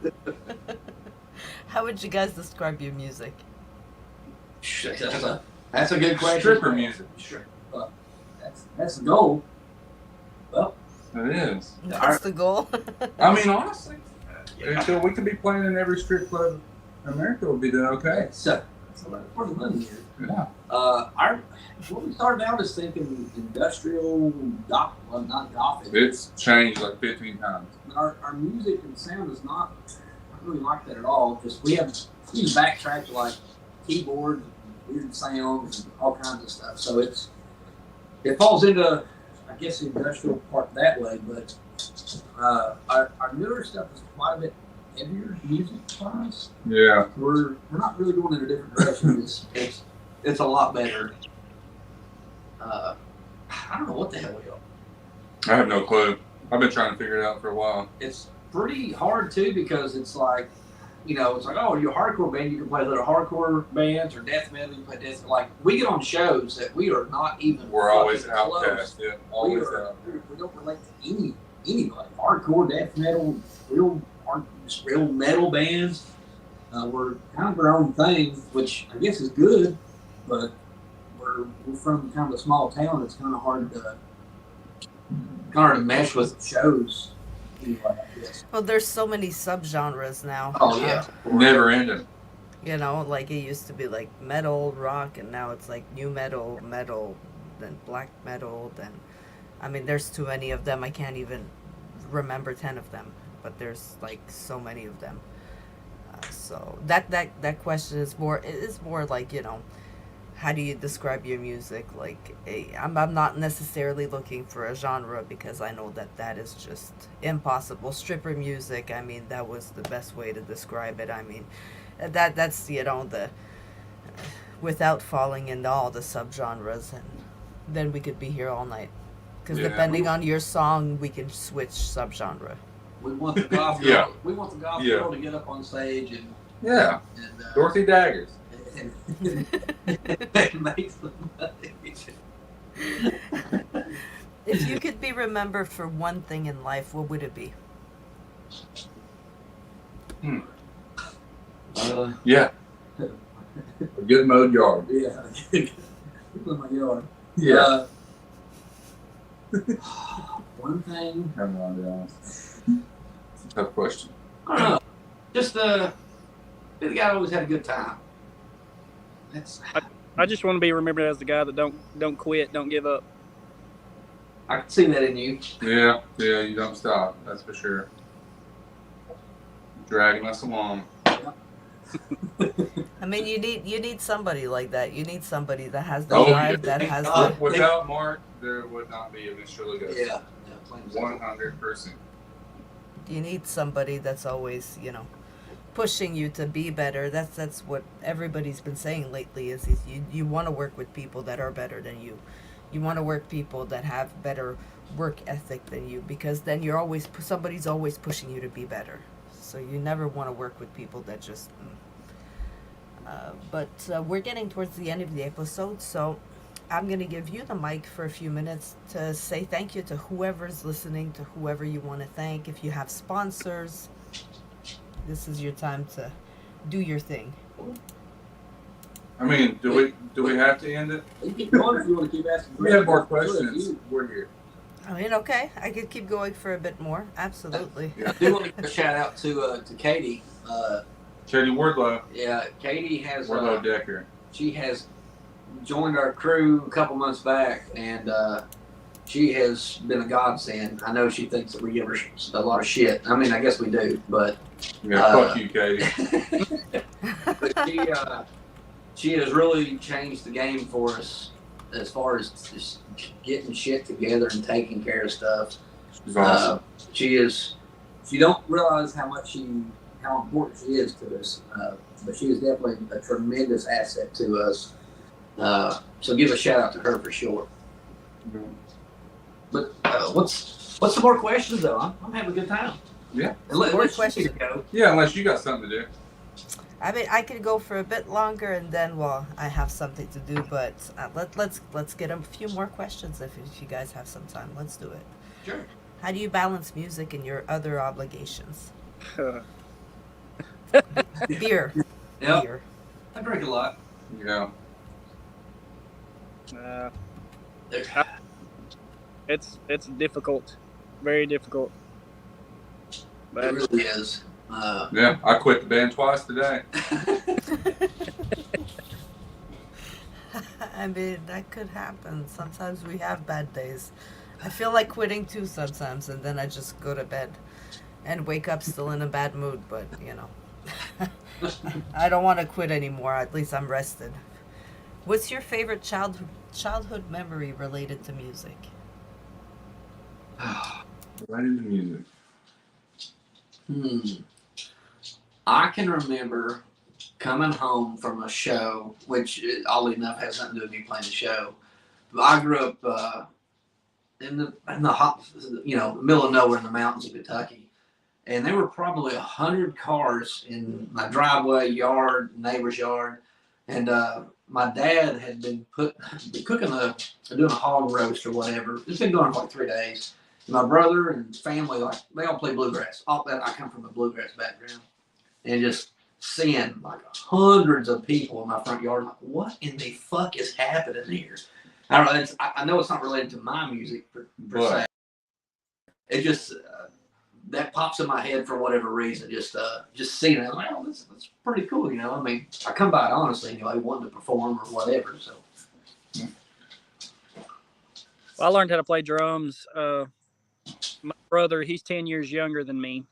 hours. How would you guys describe your music? That's a good question. Stripper music. Sure. That's the goal. Well, It is. That's the goal. I mean, honestly, until we could be playing in every strip club in America, we'll be doing okay. so for the money here. Yeah. What we started out is thinking industrial, not gothic. It's changed like 15 times. But our music and sound is not. I don't really like that at all. Just we use backtracks like keyboard, weird sounds, and all kinds of stuff. So it falls into, I guess, the industrial part that way. But our newer stuff is quite a bit heavier music wise. Yeah. We're not really going in a different direction. It's a lot better. I don't know what the hell we are. I have no clue. I've been trying to figure it out for a while. It's pretty hard too because it's like, it's like, oh, you're a hardcore band, you can play little hardcore bands or death metal, you can play death. Like we get on shows that we are not even. We're always fucking close. outcast. Yeah, always out. We don't relate to anybody. Hardcore death metal, real metal bands. We're kind of our own thing, which I guess is good, but we're from kind of a small town. It's kind of hard to mesh with shows. Anyway, I guess. Well, there's so many subgenres now. Oh yeah, Never ending. Like it used to be like metal, rock, and now it's like new metal, then black metal, then I mean there's too many of them. I can't even remember 10 of them, but there's like so many of them. So that question is more like, how do you describe your music? Like I'm not necessarily looking for a genre because I know that is just impossible. Stripper music, I mean, that was the best way to describe it. I mean, that's the without falling into all the subgenres and then we could be here all night. Because Yeah. depending on your song, we can switch subgenre. We want the golf girl. Yeah. We want the golf Yeah. girl to get up on stage and Yeah. and Dorothy Daggers. and make some money. If you could be remembered for one thing in life, what would it be? Yeah. A good mowed yard. Yeah. In my yard. Yeah. One thing. I have no idea. It's a tough question. I don't know. Just be the guy who always had a good time. That's. I just want to be remembered as the guy that don't quit, don't give up. I can see that in you. Yeah, you don't stop. That's for sure. Dragging us along. I mean, you need somebody like that. You need somebody that has the Oh, drive, yeah. that has Oh, the. Without Mark, there would not be a Mr. Lugosi. Yeah. 100%. You need somebody that's always, pushing you to be better. That's what everybody's been saying lately. Is you want to work with people that are better than you. You want to work people that have better work ethic than you, because then somebody's always pushing you to be better. So you never want to work with people that just. But we're getting towards the end of the episode, so I'm going to give you the mic for a few minutes to say thank you to whoever's listening, to whoever you want to thank. If you have sponsors, this is your time to do your thing. I mean, do we have to end it? You keep going if you want to keep asking. We have more questions. We're here. I mean, okay, I could keep going for a bit more. Absolutely. I do want to give a shout out to Katie. Katie Wardlow. Yeah, Katie has. Wardlow Decker. She has joined our crew a couple months back, and she has been a godsend. I know she thinks that we give her a lot of shit. I mean, I guess we do, but. Yeah, fuck you, Katie. But she has really changed the game for us as far as just getting shit together and taking care of stuff. She's awesome. She is. You don't realize how important she is to us, but she is definitely a tremendous asset to us. So give a shout out to her for sure. But what's some more questions though? I'm having a good time. Yeah. More questions. Go. Yeah, unless you got something to do. I mean, I could go for a bit longer, and then, I have something to do. But let's get a few more questions if you guys have some time. Let's do it. Sure. How do you balance music and your other obligations? Beer. Yep. Beer. I drink a lot. Yeah. It's difficult, very difficult. But It really is. Yeah, I quit the band twice today. I mean, that could happen. Sometimes we have bad days. I feel like quitting too sometimes, and then I just go to bed and wake up still in a bad mood. But I don't want to quit anymore. At least I'm rested. What's your favorite childhood memory related to music? Right into music. I can remember coming home from a show, which oddly enough has nothing to do with me playing the show. But I grew up in the hot, middle of nowhere in the mountains of Kentucky, and there were probably 100 cars in my driveway, yard, neighbor's yard, and my dad had been doing a hog roast or whatever. It's been going on for like 3 days. My brother and family, they all play bluegrass. I come from a bluegrass background, and just seeing like hundreds of people in my front yard, like, what in the fuck is happening here? I don't know. I know it's not related to my music per se. It just that pops in my head for whatever reason. Just seeing it, like, oh, that's pretty cool. I mean, I come by it honestly, wanting to perform or whatever. So. I learned how to play drums. My brother, he's 10 years younger than me.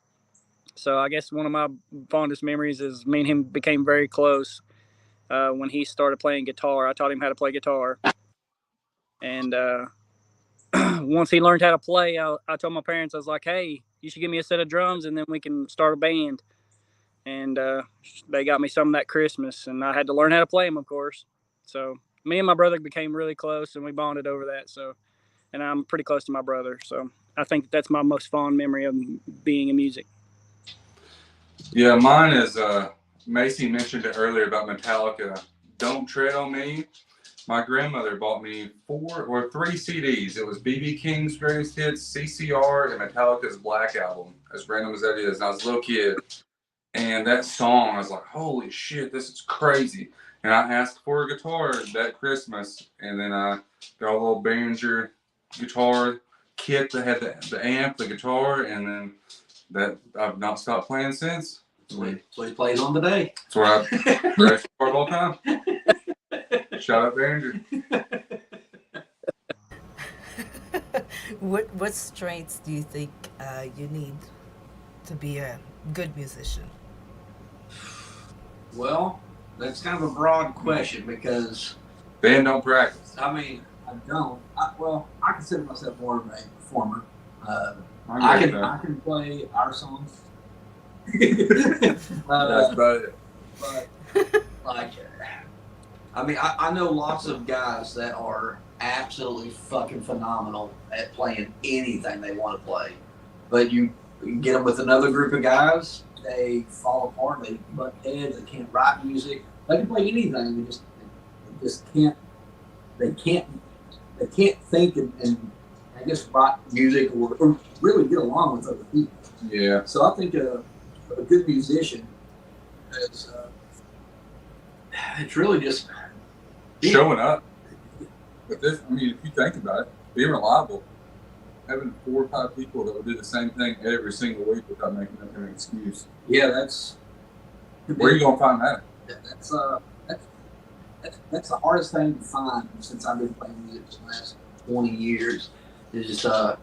So I guess one of my fondest memories is me and him became very close when he started playing guitar. I taught him how to play guitar. And once he learned how to play, I told my parents, I was like, hey, you should give me a set of drums and then we can start a band. And they got me some that Christmas, and I had to learn how to play them, of course. So me and my brother became really close, and we bonded over that. So, and I'm pretty close to my brother, so I think that's my most fond memory of being in music. Yeah, mine is. Macy mentioned it earlier about Metallica. Don't Tread on Me. My grandmother bought me 4 or 3 CDs. It was B.B. King's Greatest Hits, CCR, and Metallica's Black Album. As random as that is, and I was a little kid, and that song, I was like, "Holy shit, this is crazy!" And I asked for a guitar that Christmas, and then I got a little Behringer guitar kit that had the amp, the guitar, and then that I've not stopped playing since. That's what he plays on today. That's what I greatest guitar of all time. Shout out Behringer. What strengths do you think you need to be a good musician? Well, that's kind of a broad question because Band don't practice. I mean I don't. I consider myself more of a performer. I can play our songs. That's about it. But like, I mean, I know lots of guys that are absolutely fucking phenomenal at playing anything they want to play, but you get them with another group of guys, they fall apart. They butt heads. They can't write music. They can play anything. They just can't. They can't think and I guess write music or really get along with other people. Yeah. So I think a good musician is it's really just Showing up. But this, I mean, if you think about it, being reliable, having 4 or 5 people that will do the same thing every single week without making up an excuse. yeah, that's Where are you gonna find that? that's the hardest thing to find since I've been playing music for the last 20 years. Is just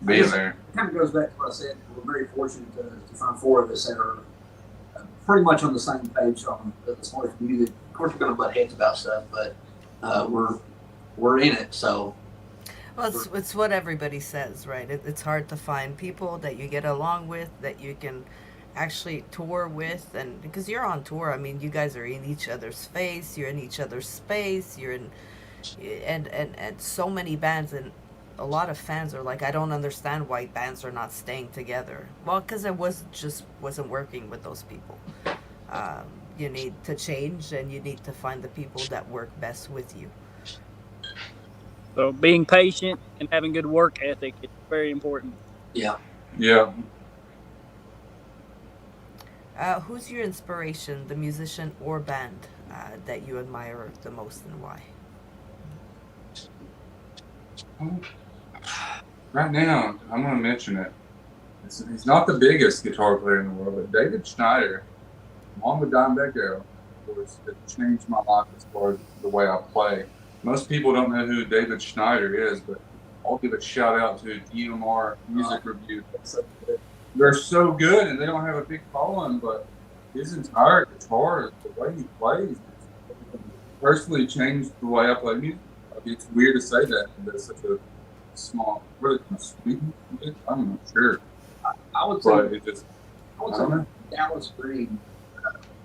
Being there. It kind of goes back to what I said. We're very fortunate to find 4 of us that are pretty much on the same page on as far as music. Of course, we're going to butt heads about stuff, but we're in it. So, Well, it's what everybody says, right? It's hard to find people that you get along with, that you can actually tour with, and because you're on tour, I mean, you guys are in each other's face, you're in each other's space, you're in, and so many bands, and a lot of fans are like, I don't understand why bands are not staying together. Well, because it wasn't working with those people. You need to change, and you need to find the people that work best with you. So being patient and having good work ethic is very important. yeah. Yeah. Who's your inspiration, the musician or band, that you admire the most, and why? Right now, I'm gonna mention it. He's not the biggest guitar player in the world, but David Schneider, along with Dimebag Darrell, it changed my life as far as the way I play. Most people don't know who David Schneider is, but I'll give a shout out to DMR Music Review. They're so good, and they don't have a big following, but his entire guitar, the way he plays, personally changed the way I play music. It's weird to say that, but it's such a small, really kind of sweet. I'm not sure. I would But say it just, I would I don't say know. Dallas Green.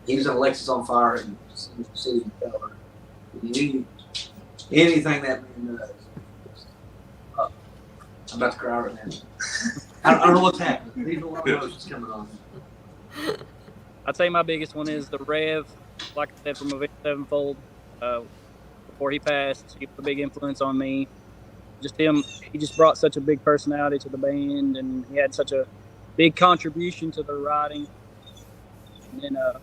He's an Alexis on Fire and City Color. Anything that man does. I'm about to cry right now. I don't know what's happening. These are a lot of emotions coming on. I'd say my biggest one is the Rev, like I said, from Avenged Sevenfold. Before he passed, he was a big influence on me. Just him, he just brought such a big personality to the band, and he had such a big contribution to the writing. And then a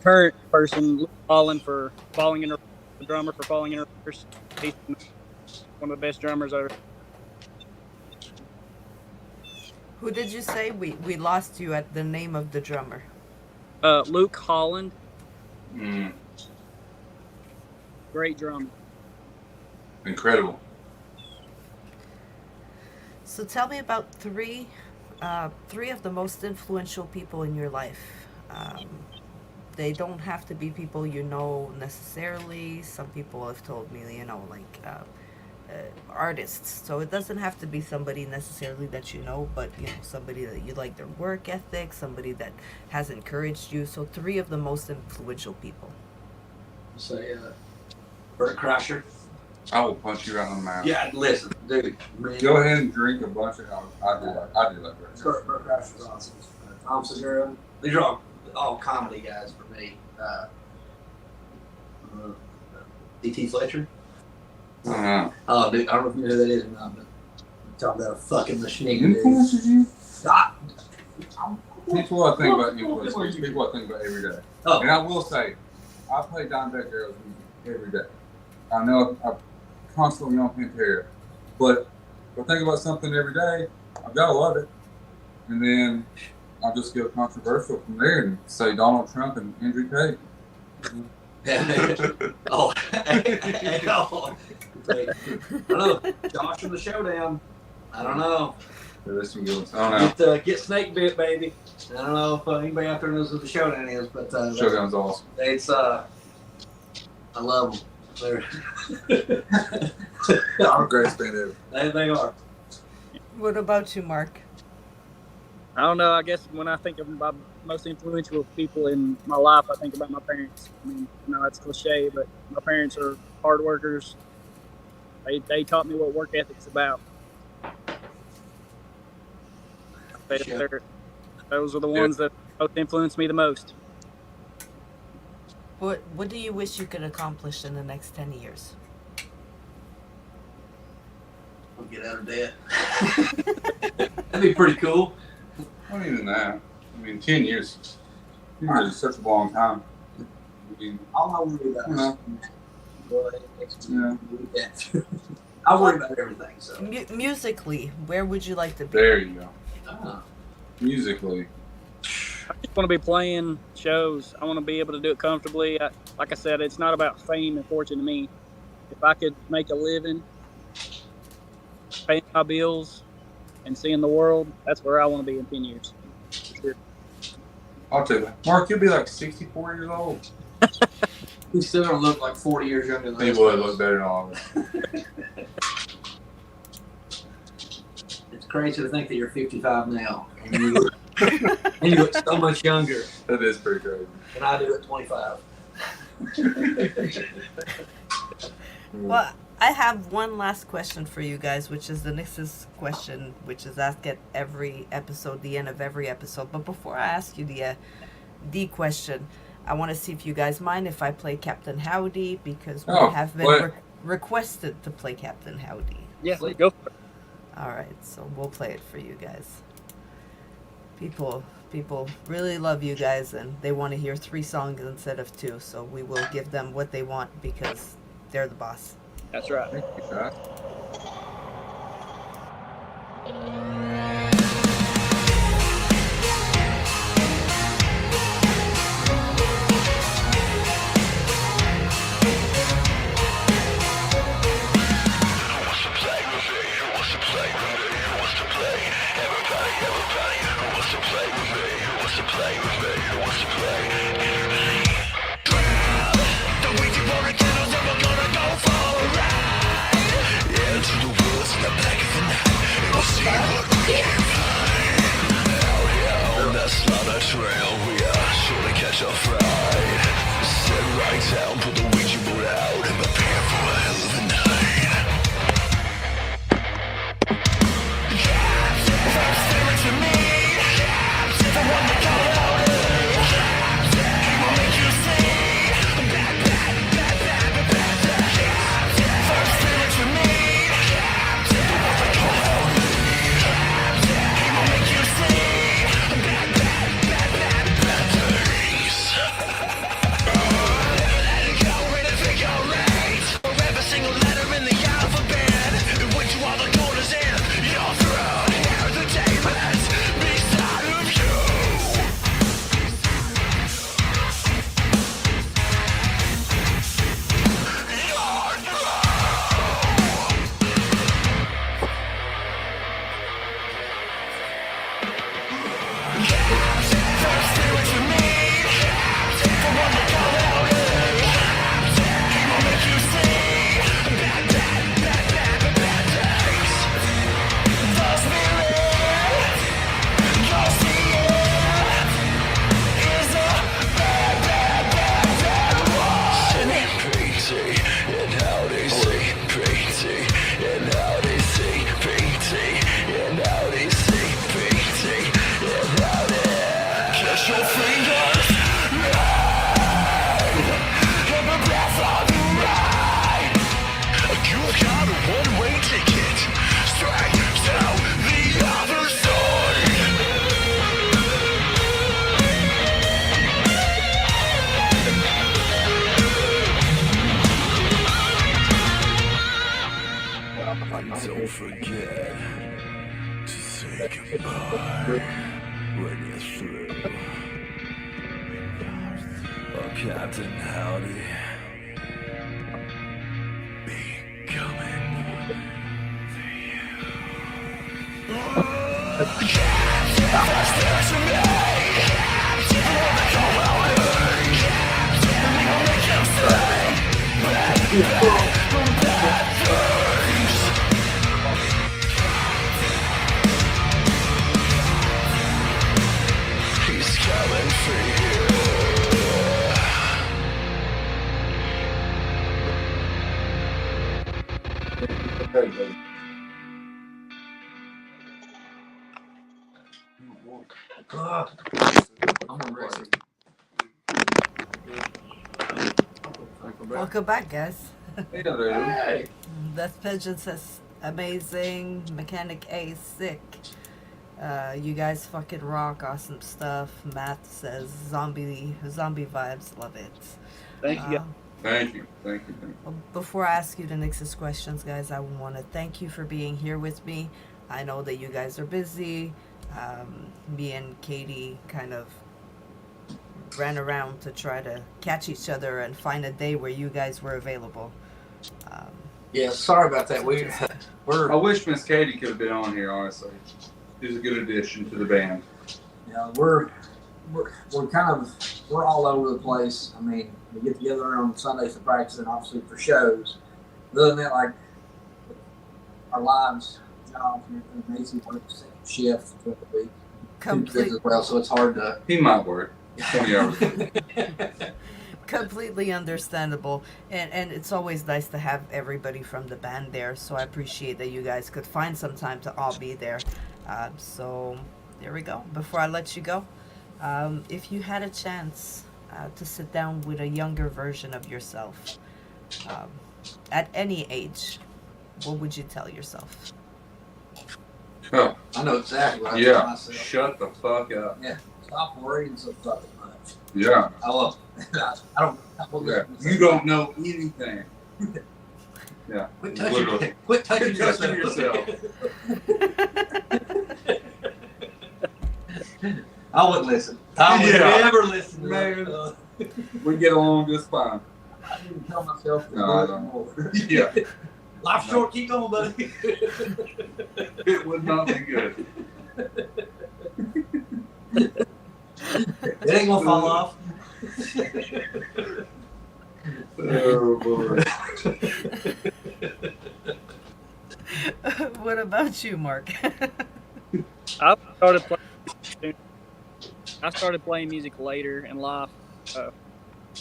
current person, Luke Holland, for falling in the drummer for Falling in Reverse. He's one of the best drummers ever. Who did you say? We lost you at the name of the drummer. Luke Holland, Mm, great drummer. incredible. So tell me about three of the most influential people in your life. They don't have to be people you know necessarily. Some people have told me, like artists. So it doesn't have to be somebody necessarily that you know, but somebody that you like their work ethic, somebody that has encouraged you. So 3 of the most influential people. Say Bert Kreischer. I will punch you right on the mouth. Yeah, listen, dude. Man. Go ahead and drink a bunch of. I do like that. Bert Kreischer's awesome. Tom Segura. These are all comedy guys for me. D.T. Fletcher. I don't know. Oh, dude, I don't know if you know who that is or not, but talk about a fucking machine, dude. Influences you? Ah, People I think about influence. People I think about every day. Oh. And I will say, I play Dimebag Darrell's music every day. I know I'm constantly on Pantera, but if I think about something every day, I've got to love it. And then I'll just go controversial from there and say Donald Trump and Andrew Tate. oh, I don't know. Josh from the Showdown. I don't know. Yeah, there's some good ones. I don't know. Get snake bit, baby. I don't know if anybody out there knows who the Showdown is, but Showdown's awesome. It's I love them. They're I'm the greatest band ever. they are. What about you, Mark? I don't know. I guess when I think of my most influential people in my life, I think about my parents. I mean, that's cliche, but my parents are hard workers. They taught me what work ethic's about. Those are the ones that both influenced me the most. What do you wish you could accomplish in the next 10 years? I'll get out of debt. That'd be pretty cool. Not even that. I mean, 10 years. 10 years is such a long time. I mean, I'll not worry about Yeah. Go ahead, next Yeah. year. I worry about everything. So Musically, where would you like to be? there you go. Ah. Musically. I just want to be playing shows. I want to be able to do it comfortably. Like I said, it's not about fame and fortune to me. If I could make a living, paying my bills, and seeing the world, that's where I want to be in 10 years. Sure. I'll tell you that. Mark, you'll be like 64 years old. He's still gonna look like 40 years younger than He us. would look better than all of us. It's crazy to think that you're 55 now, and you look so much younger That is pretty crazy. than I do at 25. Well, I have one last question for you guys, which is the NYXUS question, which is asked at every episode, the end of every episode. But before I ask you the question, I want to see if you guys mind if I play Captain Howdy, because we have been requested to play Captain Howdy. Yeah, go for it. All right, so we'll play it for you guys. People really love you guys, and they want to hear 3 songs instead of 2. So we will give them what they want because they're the boss. That's right. Thank you, guys. Into the woods in the black of the night, we'll see what when you're through. Oh, Captain Howdy, be coming for you. He's coming for I'm on record. Welcome back, guys. Hey, dude. Hey. That's Pigeon says amazing. Mechanic A sick. You guys fucking rock. Awesome stuff. Matt says zombie vibes. Love it. Thank you. Thank you. Before I ask you the NYXUS questions, guys, I want to thank you for being here with me. I know that you guys are busy. Me and Katie kind of ran around to try to catch each other and find a day where you guys were available. Yeah, sorry about that. I wish Miss Katie could have been on here, honestly. She's a good addition to the band. Yeah, we're all over the place. I mean, we get together on Sundays to practice and obviously for shows. Other than that, like our lives, jobs, and everything, Macy works shift throughout the week. Two kids as well, so it's hard to. He might work 20 hours. Completely understandable, and it's always nice to have everybody from the band there, so I appreciate that you guys could find some time to all be there. So there we go. Before I let you go, if you had a chance to sit down with a younger version of yourself at any age, what would you tell yourself? Oh, I know exactly what I yeah. tell myself. Shut the fuck up. Yeah, stop worrying so fucking much. Yeah. I love it. I don't Yeah. You don't know anything. Yeah. Quit Literally. touching yourself. I wouldn't listen. I would never listen. Man. We get along just fine. I didn't tell myself to No, do I it don't. more. Yeah. Life's short, keep going, buddy. It would not be good. It ain't gonna fall off. Oh, boy. What about you, Mark? I started playing music later in life.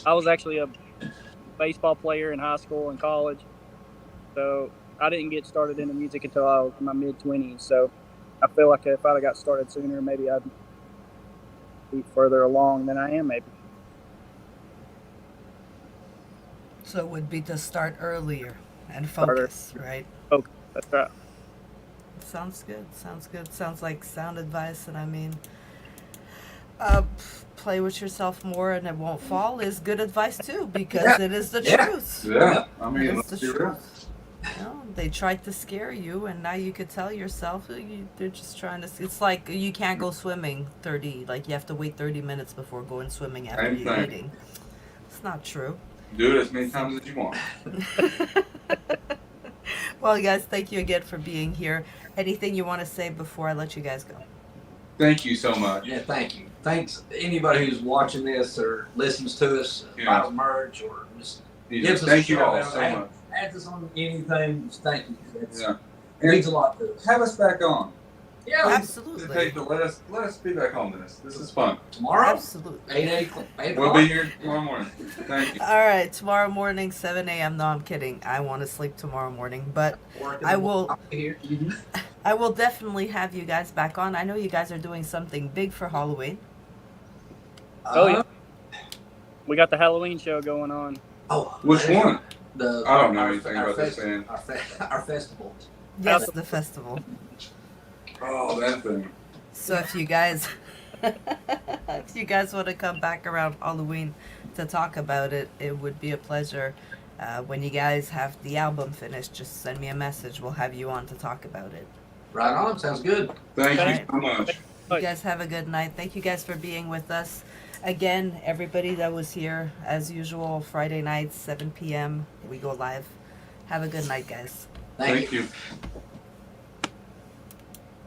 I was actually a baseball player in high school and college, so I didn't get started into music until I was in my mid-20s. So I feel like if I'd have got started sooner, maybe I'd be further along than I am. Maybe. So it would be to start earlier and focus, right? Okay, that's right. Sounds good. Sounds like sound advice. And I mean, play with yourself more and it won't fall is good advice too, because it is the truth. Yeah. I mean, It's let's the be real. truth. You know, they tried to scare you, and now you could tell yourself they're just trying to. It's like you can't go swimming 30. Like you have to wait 30 minutes before going swimming after Same you're thing. eating. It's not true. Do it as many times as you want. Well, guys, thank you again for being here. Anything you want to say before I let you guys go? Thank you so much. Yeah, thank you. Thanks to anybody who's watching this or listens to us, buys merch or just gives us Thank a you all shout so out. much. Adds us on anything. Just thank you. Yeah. It means a lot to us. Have us back on. Yeah, Absolutely. Let us be back on this. This is fun. tomorrow, Absolutely. 8 We'll be here tomorrow morning. Thank you. All right, tomorrow morning, 7 a.m. No, I'm kidding. I want to sleep tomorrow morning, but I will. Here. I will definitely have you guys back on. I know you guys are doing something big for Halloween. Oh yeah. We got the Halloween show going on. Oh, Which one? I I don't know anything about this band. Our festival. Yes, the festival. Oh, that thing. So if you guys want to come back around Halloween to talk about it, it would be a pleasure. When you guys have the album finished, just send me a message. We'll have you on to talk about it. Right on. Sounds good. Thank Right. you so much. You guys have a good night. Thank you guys for being with us. Again, everybody that was here, as usual, Friday nights, 7 p.m. We go live. Have a good night, guys. Thank you. you.